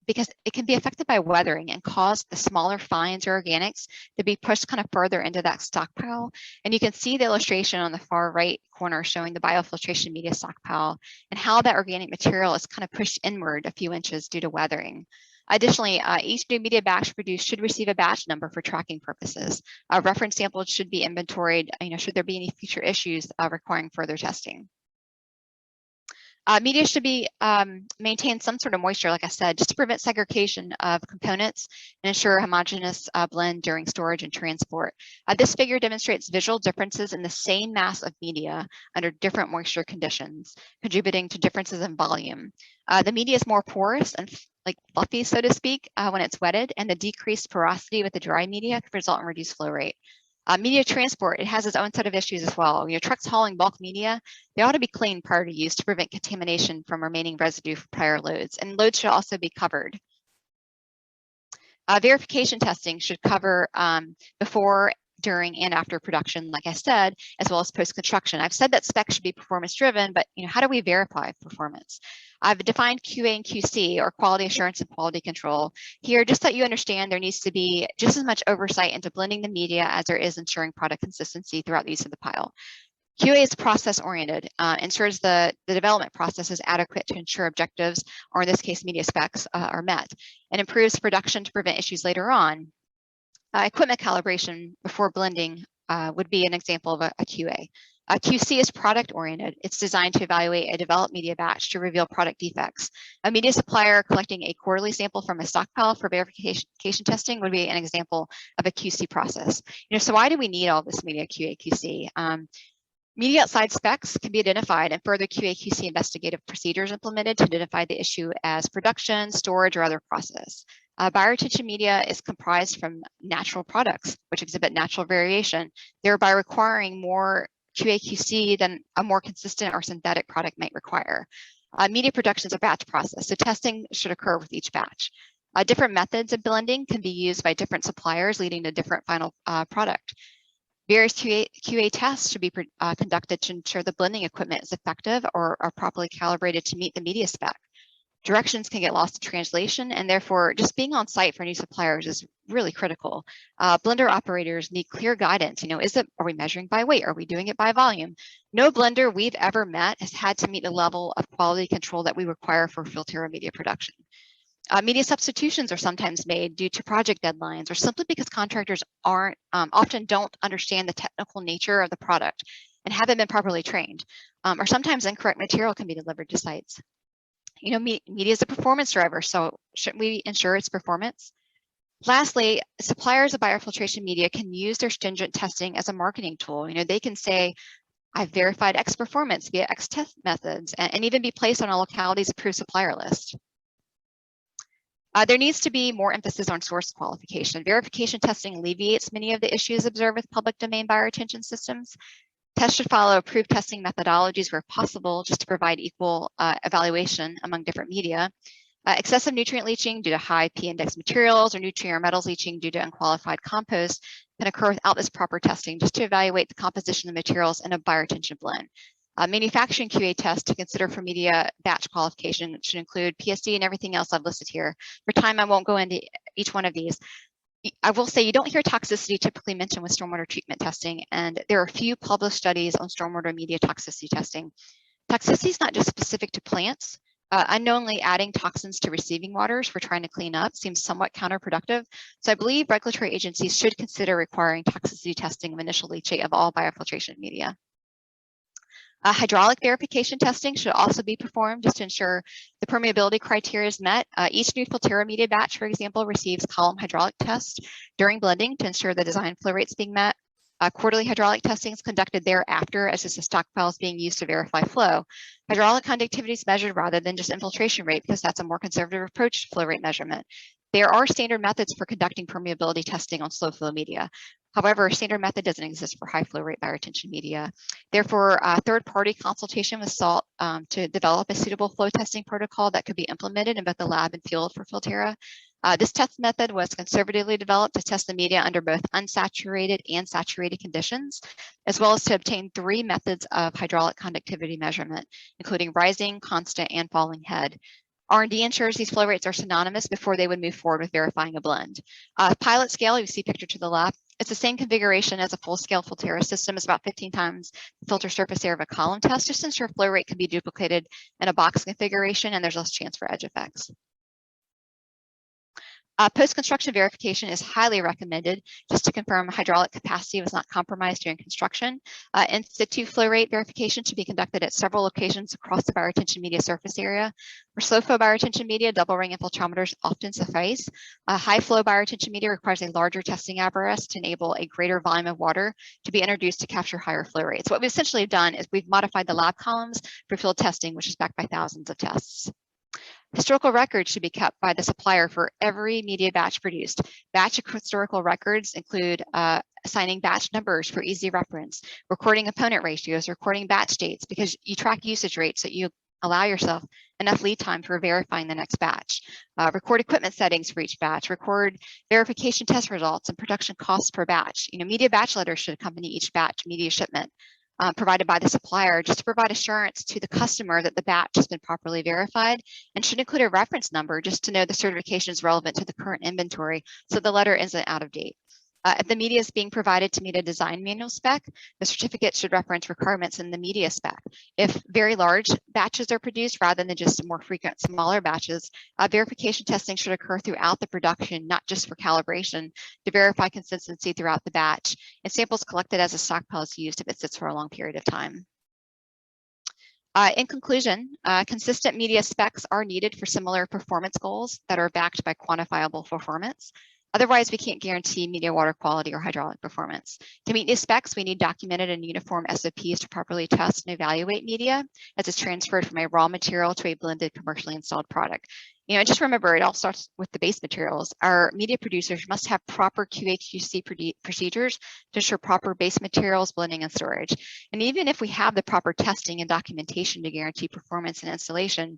because it can be affected by weathering and cause the smaller fines or organics to be pushed kind of further into that stockpile. And you can see the illustration on the far right corner showing the biofiltration media stockpile and how that organic material is kind of pushed inward a few inches due to weathering. Additionally, each new media batch produced should receive a batch number for tracking purposes. Reference samples should be inventoried, you know, should there be any future issues requiring further testing. Media should be maintain some sort of moisture, like I said, just to prevent segregation of components and ensure a homogeneous blend during storage and transport. This figure demonstrates visual differences in the same mass of media under different moisture conditions, contributing to differences in volume. The media is more porous and like fluffy, so to speak, when it's wetted, and the decreased porosity with the dry media can result in reduced flow rate. Media transport, it has its own set of issues as well. You know, trucks hauling bulk media, they ought to be cleaned prior to use to prevent contamination from remaining residue from prior loads, and loads should also be covered. Verification testing should cover before, during, and after production, like I said, as well as post-construction. I've said that specs should be performance-driven, but you know, how do we verify performance? I've defined QA and QC, or quality assurance and quality control. Here, just so you understand, there needs to be just as much oversight into blending the media as there is ensuring product consistency throughout the use of the pile. QA is process-oriented, ensures the development process is adequate to ensure objectives, or in this case, media specs, are met, and improves production to prevent issues later on. Equipment calibration before blending would be an example of a QA. QC is product-oriented. It's designed to evaluate a developed media batch to reveal product defects. A media supplier collecting a quarterly sample from a stockpile for verification testing would be an example of a QC process. You know, so why do we need all this media QA, QC? Media outside specs can be identified and further QA/QC investigative procedures implemented to identify the issue as production, storage, or other process. Bioretention media is comprised from natural products, which exhibit natural variation, thereby requiring more QA/QC than a more consistent or synthetic product might require. Media production is a batch process, so testing should occur with each batch. Different methods of blending can be used by different suppliers, leading to different final product. Various QA tests should be conducted to ensure the blending equipment is effective or are properly calibrated to meet the media spec. Directions can get lost in translation, and therefore just being on site for new suppliers is really critical. Blender operators need clear guidance. You know, are we measuring by weight? Are we doing it by volume? No blender we've ever met has had to meet the level of quality control that we require for Filterra media production. Media substitutions are sometimes made due to project deadlines or simply because contractors often don't understand the technical nature of the product and haven't been properly trained. Or sometimes incorrect material can be delivered to sites. You know, media is a performance driver, so shouldn't we ensure its performance? Lastly, suppliers of biofiltration media can use their stringent testing as a marketing tool. You know, they can say, I've verified X performance via X test methods, and even be placed on a locality's approved supplier list. There needs to be more emphasis on source qualification. Verification testing alleviates many of the issues observed with public domain bioretention systems. Tests should follow approved testing methodologies where possible, just to provide equal evaluation among different media. Excessive nutrient leaching due to high P-index materials or nutrient or metals leaching due to unqualified compost can occur without this proper testing, just to evaluate the composition of materials in a bioretention blend. Manufacturing QA tests to consider for media batch qualification should include PSD and everything else I've listed here. For time, I won't go into each one of these. I will say you don't hear toxicity typically mentioned with stormwater treatment testing, and there are a few published studies on stormwater media toxicity testing. Toxicity is not just specific to plants. Unknowingly adding toxins to receiving waters for trying to clean up seems somewhat counterproductive. So I believe regulatory agencies should consider requiring toxicity testing of initial leachate of all biofiltration media. Hydraulic verification testing should also be performed just to ensure the permeability criteria is met. Each new Filtera media batch, for example, receives column hydraulic tests during blending to ensure the design flow rates being met. Quarterly hydraulic testing is conducted thereafter as the stockpile is being used to verify flow. Hydraulic conductivity is measured rather than just infiltration rate because that's a more conservative approach to flow rate measurement. There are standard methods for conducting permeability testing on slow flow media. However, a standard method doesn't exist for high flow rate bioretention media. Therefore, third-party consultation was sought to develop a suitable flow testing protocol that could be implemented in both the lab and field for Filtera. This test method was conservatively developed to test the media under both unsaturated and saturated conditions, as well as to obtain 3 methods of hydraulic conductivity measurement, including rising, constant, and falling head. R&D ensures these flow rates are synonymous before they would move forward with verifying a blend. Pilot scale, you see picture to the left, it's the same configuration as a full-scale Filtera system. It's about 15 times the filter surface area of a column test, just to ensure flow rate can be duplicated in a box configuration and there's less chance for edge effects. Post-construction verification is highly recommended just to confirm hydraulic capacity was not compromised during construction. In situ flow rate verification should be conducted at several locations across the bioretention media surface area. For slow flow bioretention media, double ring infiltrometers often suffice. High flow bioretention media requires a larger testing apparatus to enable a greater volume of water to be introduced to capture higher flow rates. What we essentially have done is we've modified the lab columns for field testing, which is backed by thousands of tests. Historical records should be kept by the supplier for every media batch produced. Batch historical records include assigning batch numbers for easy reference, recording component ratios, recording batch dates, because you track usage rates so you allow yourself enough lead time for verifying the next batch. Record equipment settings for each batch, record verification test results and production costs per batch. You know, media batch letters should accompany each batch media shipment. Provided by the supplier, just to provide assurance to the customer that the batch has been properly verified, and should include a reference number just to know the certification is relevant to the current inventory so the letter isn't out of date. If the media is being provided to meet a design manual spec, the certificate should reference requirements in the media spec. If very large batches are produced rather than just more frequent smaller batches, verification testing should occur throughout the production, not just for calibration, to verify consistency throughout the batch, and samples collected as a stockpile is used if it sits for a long period of time. In conclusion, consistent media specs are needed for similar performance goals that are backed by quantifiable performance. Otherwise, we can't guarantee media water quality or hydraulic performance. To meet these specs, we need documented and uniform SOPs to properly test and evaluate media as it's transferred from a raw material to a blended commercially installed product. You know, just remember, it all starts with the base materials. Our media producers must have proper QA/QC procedures to ensure proper base materials, blending, and storage. And even if we have the proper testing and documentation to guarantee performance and installation,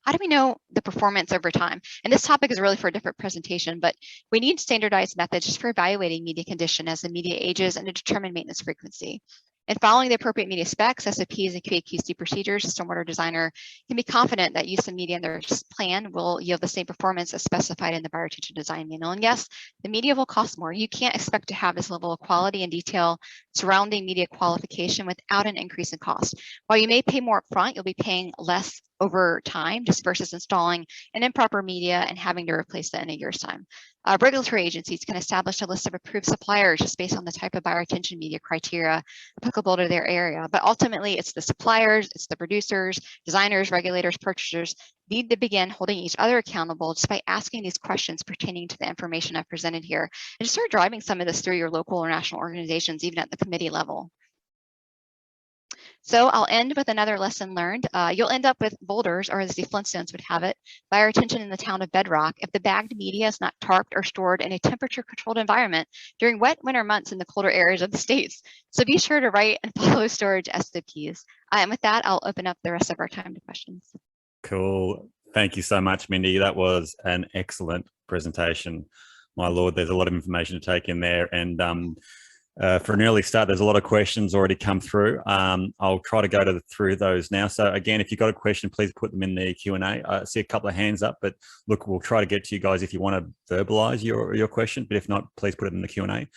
how do we know the performance over time? And this topic is really for a different presentation, but we need standardized methods just for evaluating media condition as the media ages and to determine maintenance frequency. And following the appropriate media specs, SOPs, and QA/QC procedures, a stormwater designer can be confident that use of media in their plan will yield the same performance as specified in the bioretention design manual. And yes, the media will cost more. You can't expect to have this level of quality and detail surrounding media qualification without an increase in cost. While you may pay more upfront, you'll be paying less over time, just versus installing an improper media and having to replace it in a year's time. Regulatory agencies can establish a list of approved suppliers just based on the type of bioretention media criteria applicable to their area. But ultimately, it's the suppliers, it's the producers, designers, regulators, purchasers need to begin holding each other accountable just by asking these questions pertaining to the information I've presented here, and start driving some of this through your local or national organizations, even at the committee level. So I'll end with another lesson learned. You'll end up with boulders, or as the Flintstones would have it, bioretention in the town of Bedrock if the bagged media is not tarped or stored in a temperature-controlled environment during wet winter months in the colder areas of the states. So be sure to write and follow storage SOPs. And with that, I'll open up the rest of our time to questions. Cool. Thank you so much, Mindy. That was an excellent presentation. My Lord, there's a lot of information to take in there. And for an early start, there's a lot of questions already come through. I'll try to go through those now. So again, if you've got a question, please put them in the Q&A. I see a couple of hands up, but look, we'll try to get to you guys if you want to verbalize your question, but if not, please put it in the Q&A.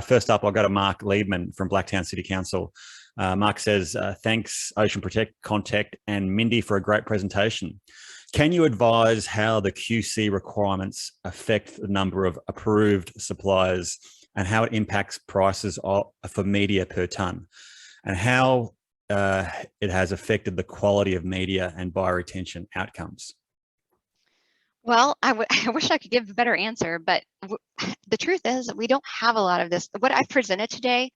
First up, I'll go to Mark Liebman from Blacktown City Council. Mark says, thanks Ocean Protect, Contact and Mindy for a great presentation. Can you advise how the QC requirements affect the number of approved suppliers and how it impacts prices for media per tonne, and how it has affected the quality of media and bioretention outcomes? Well, I wish I could give a better answer, but the truth is we don't have a lot of this. What I've presented today,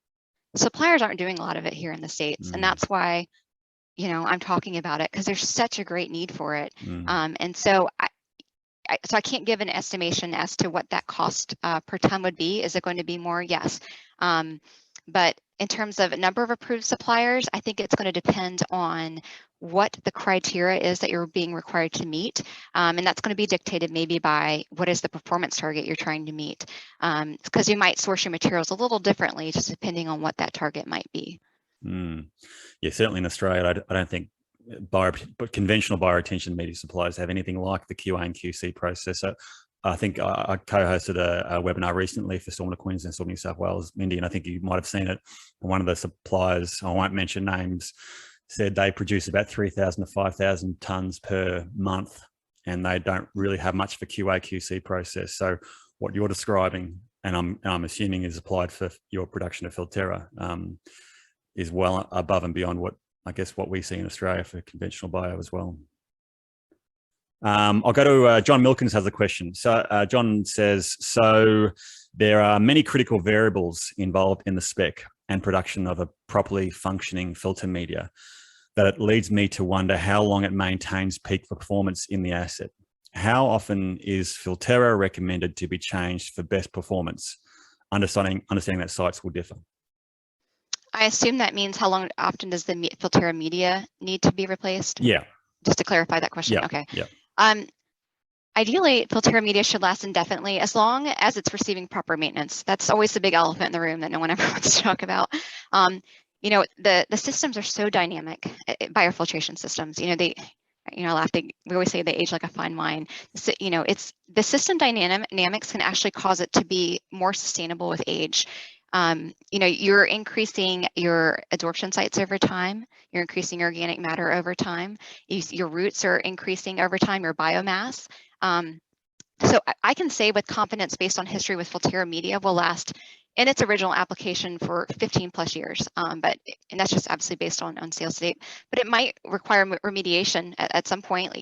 suppliers aren't doing a lot of it here in the States. And that's why, I'm talking about it, because there's such a great need for it. And so I can't give an estimation as to what that cost per ton would be. Is it going to be more? Yes. But in terms of number of approved suppliers, I think it's going to depend on what the criteria is that you're being required to meet. And that's going to be dictated maybe by what is the performance target you're trying to meet. Because you might source your materials a little differently just depending on what that target might be. Yeah, certainly in Australia, I don't think but conventional bioretention media suppliers have anything like the QA and QC process. So I think I co-hosted a webinar recently for Stormwater Queensland, Stormwater New South Wales, Mindy, and I think you might have seen it. One of the suppliers, I won't mention names, said they produce about 3,000 to 5,000 tonnes per month, and they don't really have much for QA QC process. So what you're describing, and I'm assuming is applied for your production of Filterra, is well above and beyond what we see in Australia for conventional bio as well. I'll go to John Milkins has a question. So John says, so there are many critical variables involved in the spec and production of a properly functioning filter media that it leads me to wonder how long it maintains peak performance in the asset. How often is Filterra recommended to be changed for best performance? Understanding that sites will differ. I assume that means how often does the Filterra media need to be replaced? Yeah. Just to clarify that question. Yeah. Okay. Yeah. Ideally, Filterra media should last indefinitely as long as it's receiving proper maintenance. That's always the big elephant in the room that no one ever wants to talk about. The systems are so dynamic, biofiltration systems. We always say they age like a fine wine. So, it's the system dynamics can actually cause it to be more sustainable with age. You're increasing your adsorption sites over time. You're increasing organic matter over time. Your roots are increasing over time, your biomass. So I can say with confidence based on history with Filterra media will last in its original application for 15 plus years. And that's just absolutely based on sales date, but it might require remediation at some point.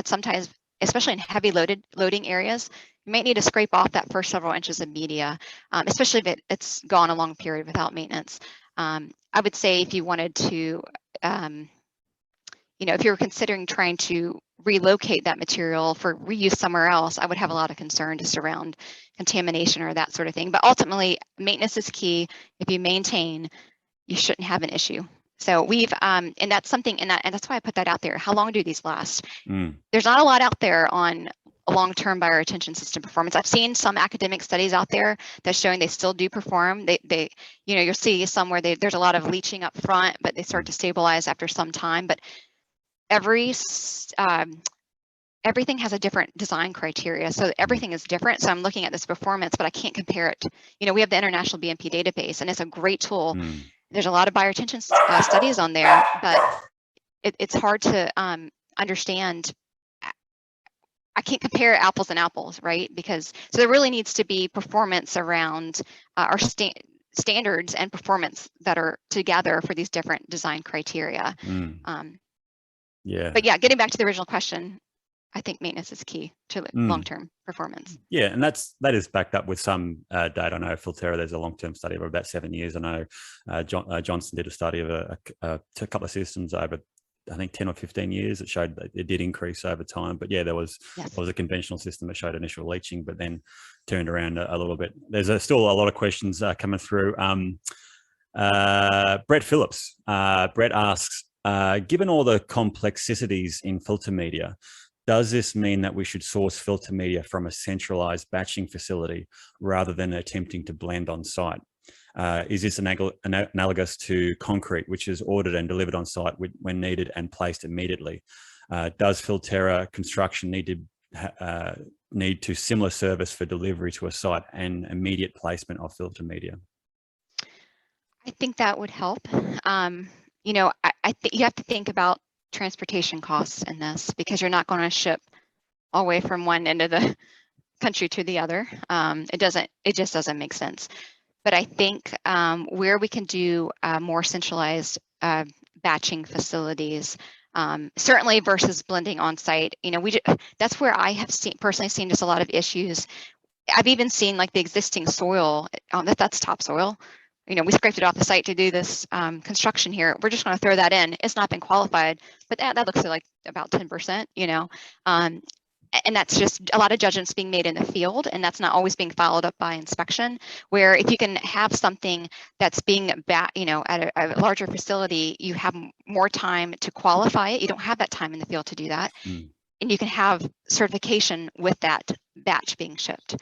Sometimes, especially in heavy loading areas, you might need to scrape off that first several inches of media, especially if it's gone a long period without maintenance. I would say if you wanted to, if you were considering trying to relocate that material for reuse somewhere else, I would have a lot of concern just around contamination or that sort of thing. But ultimately, maintenance is key. If you maintain, you shouldn't have an issue. So we've, and that's something, and that's why I put that out there. How long do these last? There's not a lot out there on a long-term bioretention system performance. I've seen some academic studies out there that's showing they still do perform. You'll see some where there's a lot of leaching up front, but they start to stabilize after some time. But everything has a different design criteria, so everything is different. So I'm looking at this performance, but I can't compare it. We have the International BMP database, and it's a great tool. There's a lot of bioretention studies on there, but it's hard to understand. I can't compare apples and apples, right? Because so there really needs to be performance around our standards and performance that are together for these different design criteria. Yeah. But yeah, getting back to the original question, I think maintenance is key to long-term performance. Yeah, and that is backed up with some data. I know Filterra, there's a long-term study of about 7 years. I know Johnson did a study of a couple of systems over, I think, 10 or 15 years. It showed that it did increase over time. But yeah, there was a conventional system that showed initial leaching, but then turned around a little bit. There's still a lot of questions coming through. Brett Phillips. Brett asks, given all the complexities in filter media, does this mean that we should source filter media from a centralized batching facility rather than attempting to blend on site? Is this analogous to concrete, which is ordered and delivered on site when needed and placed immediately? Does Filterra construction need to similar service for delivery to a site and immediate placement of filter media? I think that would help. You know, I think you have to think about transportation costs in this, because you're not going to ship all the way from one end of the country to the other. It just doesn't make sense. But I think where we can do more centralized batching facilities, certainly versus blending on site, you know, that's where I have personally seen just a lot of issues. I've even seen like the existing soil, that's topsoil. You know, we scraped it off the site to do this construction here. We're just going to throw that in. It's not been qualified, but that looks like about 10%, you know. And that's just a lot of judgments being made in the field, and that's not always being followed up by inspection. Where if you can have something that's being you know, at a larger facility, you have more time to qualify it. You don't have that time in the field to do that, and you can have certification with that batch being shipped.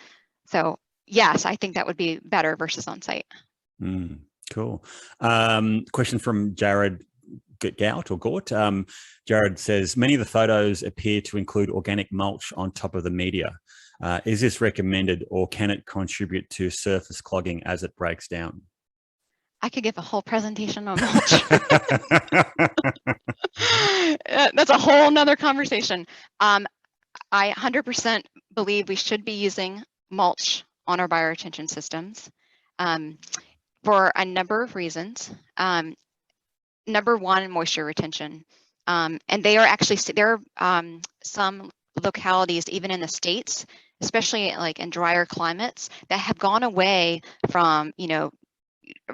So yes, I think that would be better versus on site. Cool. Question from Jared Gout or Gort. Jared says, many of the photos appear to include organic mulch on top of the media. Is this recommended, or can it contribute to surface clogging as it breaks down? I could give a whole presentation on mulch. That's a whole nother conversation. I 100% believe we should be using mulch on our bioretention systems. For a number of reasons. Number one, moisture retention. And they are actually, there are some localities, even in the States, especially like in drier climates, that have gone away from, you know,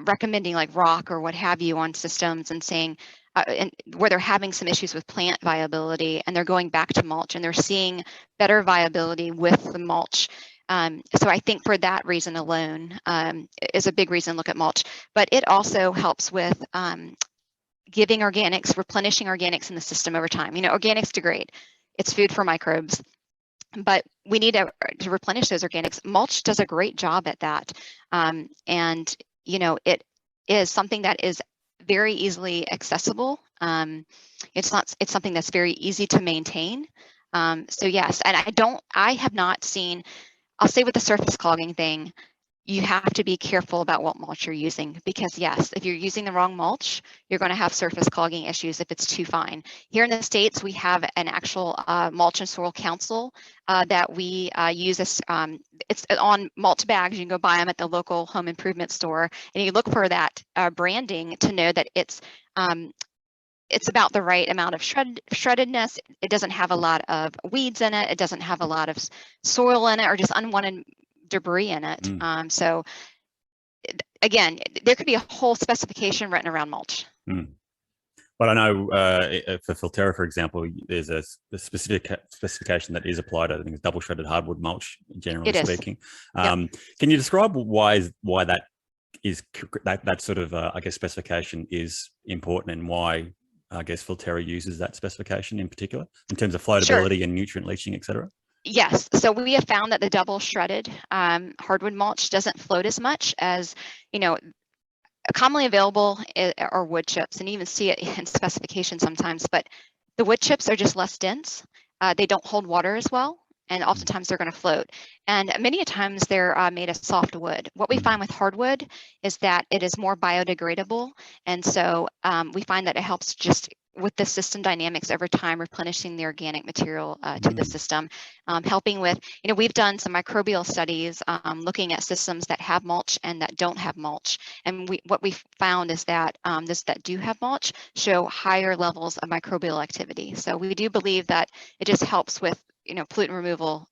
recommending like rock or what have you on systems and saying, and where they're having some issues with plant viability, and they're going back to mulch, and they're seeing better viability with the mulch. So I think for that reason alone is a big reason to look at mulch, but it also helps with giving organics, replenishing organics in the system over time. You know, organics degrade. It's food for microbes, but we need to replenish those organics. Mulch does a great job at that. And, you know, it is something that is very easily accessible. It's something that's very easy to maintain. So yes, and I have not seen, I'll say with the surface clogging thing, you have to be careful about what mulch you're using, because yes, if you're using the wrong mulch, you're going to have surface clogging issues if it's too fine. Here in the States, we have an actual mulch and soil council that we use. It's on mulch bags. You can go buy them at the local home improvement store, and you look for that branding to know that it's about the right amount of shreddedness. It doesn't have a lot of weeds in it. It doesn't have a lot of soil in it, or just unwanted debris in it. So again, there could be a whole specification written around mulch. But I know for Filterra, for example, there's a specific specification that is applied. I think it's double shredded hardwood mulch, generally speaking. Can you describe why that is that sort of I guess specification is important, and why I guess Filterra uses that specification in particular in terms of floatability and nutrient leaching, etc.? Yes, so we have found that the double shredded hardwood mulch doesn't float as much as, you know, commonly available are wood chips, and you even see it in specification sometimes, but the wood chips are just less dense. They don't hold water as well, and oftentimes they're going to float. And many times they're made of soft wood. What we find with hardwood is that it is more biodegradable, and so we find that it helps just with the system dynamics over time, replenishing the organic material to the system, helping with, we've done some microbial studies looking at systems that have mulch and that don't have mulch. And what we found is that those that do have mulch show higher levels of microbial activity. So we do believe that it just helps with, pollutant removal,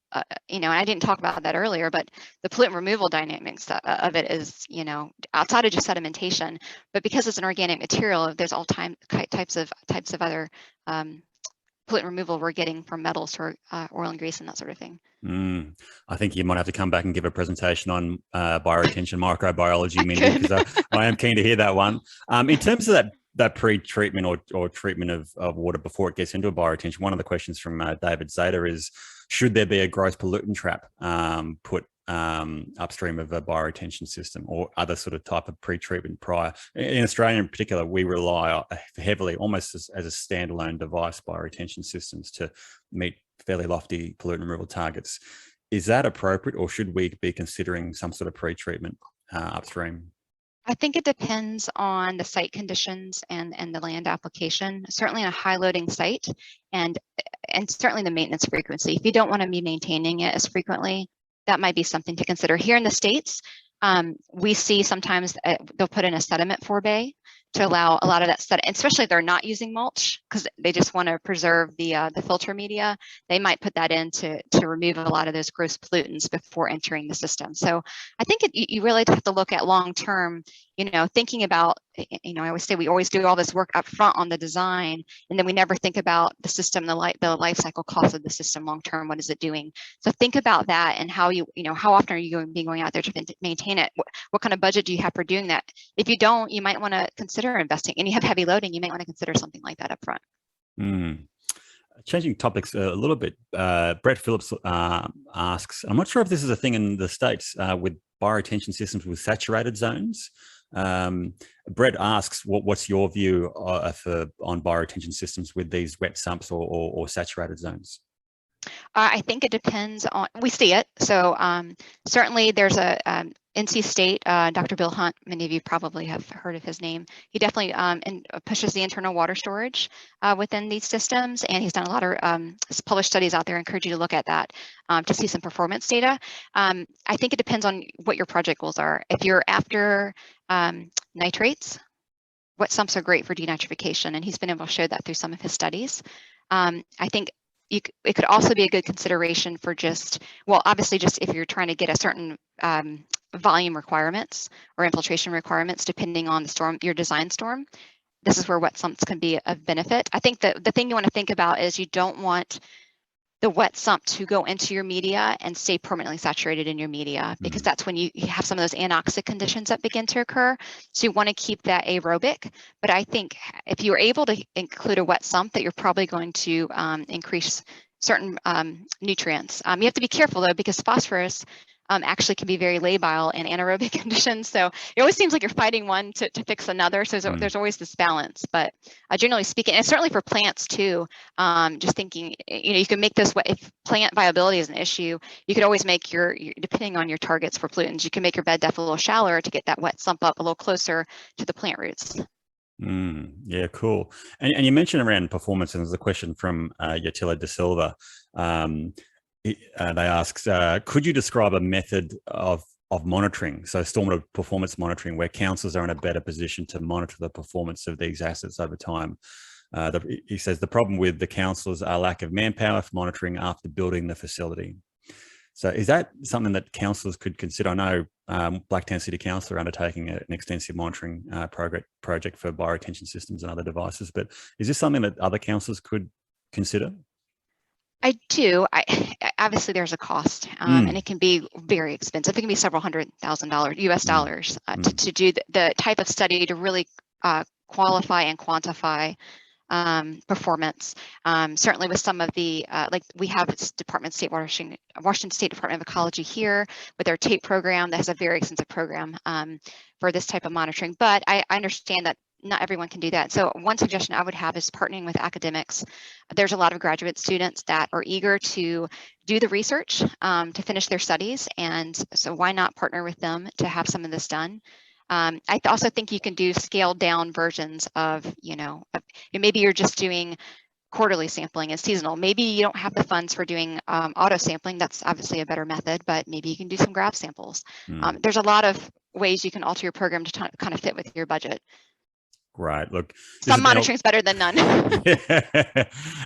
and I didn't talk about that earlier, but the pollutant removal dynamics of it is, outside of just sedimentation, but because it's an organic material, there's all types of other pollutant removal we're getting from metals or oil and grease and that sort of thing. I think you might have to come back and give a presentation on bioretention, microbiology, Mindy, because I am keen to hear that one. In terms of that pre-treatment or treatment of water before it gets into a bioretention, one of the questions from David Zeta is, should there be a gross pollutant trap put upstream of a bioretention system or other sort of type of pre-treatment prior? In Australia in particular, we rely heavily, almost as a standalone device, bioretention systems to meet fairly lofty pollutant removal targets. Is that appropriate, or should we be considering some sort of pre-treatment upstream? I think it depends on the site conditions and the land application. Certainly a high loading site and certainly the maintenance frequency. If you don't want to be maintaining it as frequently, that might be something to consider. Here in the States, we see sometimes they'll put in a sediment forebay to allow a lot of that sediment, especially if they're not using mulch because they just want to preserve the filter media. They might put that in to remove a lot of those gross pollutants before entering the system. So I think you really have to look at long term, thinking about, I always say we always do all this work up front on the design, and then we never think about the system, the life cycle cost of the system long term. What is it doing? So think about that and how how often are you going out there to maintain it? What kind of budget do you have for doing that? If you don't, you might want to consider investing, and you have heavy loading, you might want to consider something like that up front. Changing topics a little bit, Brett Phillips asks, I'm not sure if this is a thing in the States with bioretention systems with saturated zones. Brett asks, what's your view on bioretention systems with these wet sumps or saturated zones? I think it depends on, we see it. So certainly there's a NC State, Dr. Bill Hunt, many of you probably have heard of his name. He definitely pushes the internal water storage within these systems, and he's done a lot of published studies out there. I encourage you to look at that to see some performance data. I think it depends on what your project goals are. If you're after nitrates, wet sumps are great for denitrification, and he's been able to show that through some of his studies. I think it could also be a good consideration for obviously just if you're trying to get a certain volume requirements or infiltration requirements, depending on your design storm. This is where wet sumps can be of benefit. I think that the thing you want to think about is you don't want the wet sump to go into your media and stay permanently saturated in your media, because that's when you have some of those anoxic conditions that begin to occur. So you want to keep that aerobic. But I think if you're able to include a wet sump, that you're probably going to increase certain nutrients. You have to be careful though, because phosphorus actually can be very labile in anaerobic conditions. So it always seems like you're fighting one to fix another. So there's always this balance. But generally speaking, and certainly for plants too, just thinking, you can make this, if plant viability is an issue, you could always make depending on your targets for pollutants, you can make your bed depth a little shallower to get that wet sump up a little closer to the plant roots. Yeah, cool. And you mentioned around performance, and there's a question from Yatila De Silva. They ask, could you describe a method of monitoring, so stormwater performance monitoring, where councils are in a better position to monitor the performance of these assets over time? He says the problem with the councils are lack of manpower for monitoring after building the facility. So is that something that councils could consider? I know Blacktown City Council are undertaking an extensive monitoring project for bioretention systems and other devices, but is this something that other councils could consider? I do. Obviously there's a cost, and it can be very expensive. It can be several $100,000 US dollars to do the type of study to really qualify and quantify performance. Certainly with some of the, like we have Washington State Department of Ecology here with their TAPE program that has a very extensive program for this type of monitoring. But I understand that not everyone can do that. So one suggestion I would have is partnering with academics. There's a lot of graduate students that are eager to do the research to finish their studies. And so why not partner with them to have some of this done? I also think you can do scaled down versions of, maybe you're just doing quarterly sampling and seasonal. Maybe you don't have the funds for doing auto sampling. That's obviously a better method, but maybe you can do some graph samples. There's a lot of ways you can alter your program to kind of fit with your budget. Great. Look, some monitoring is better than none.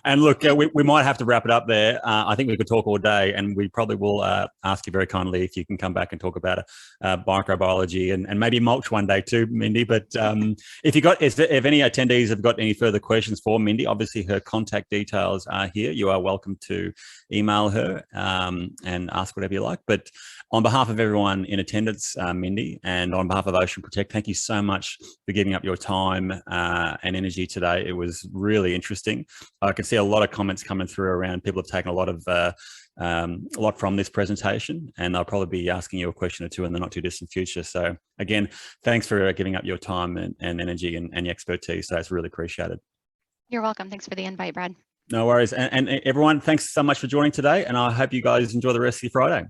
And look, we might have to wrap it up there. I think we could talk all day, and we probably will ask you very kindly if you can come back and talk about microbiology and maybe mulch one day too, Mindy. But if any attendees have got any further questions for Mindy, obviously her contact details are here. You are welcome to email her and ask whatever you like. But on behalf of everyone in attendance, Mindy, and on behalf of Ocean Protect, thank you so much for giving up your time and energy today. It was really interesting. I can see a lot of comments coming through around. People have taken a lot from this presentation, and I'll probably be asking you a question or two in the not too distant future. So again, thanks for giving up your time and energy and your expertise. So it's really appreciated. You're welcome. Thanks for the invite, Brad. No worries. And everyone, thanks so much for joining today, and I hope you guys enjoy the rest of your Friday.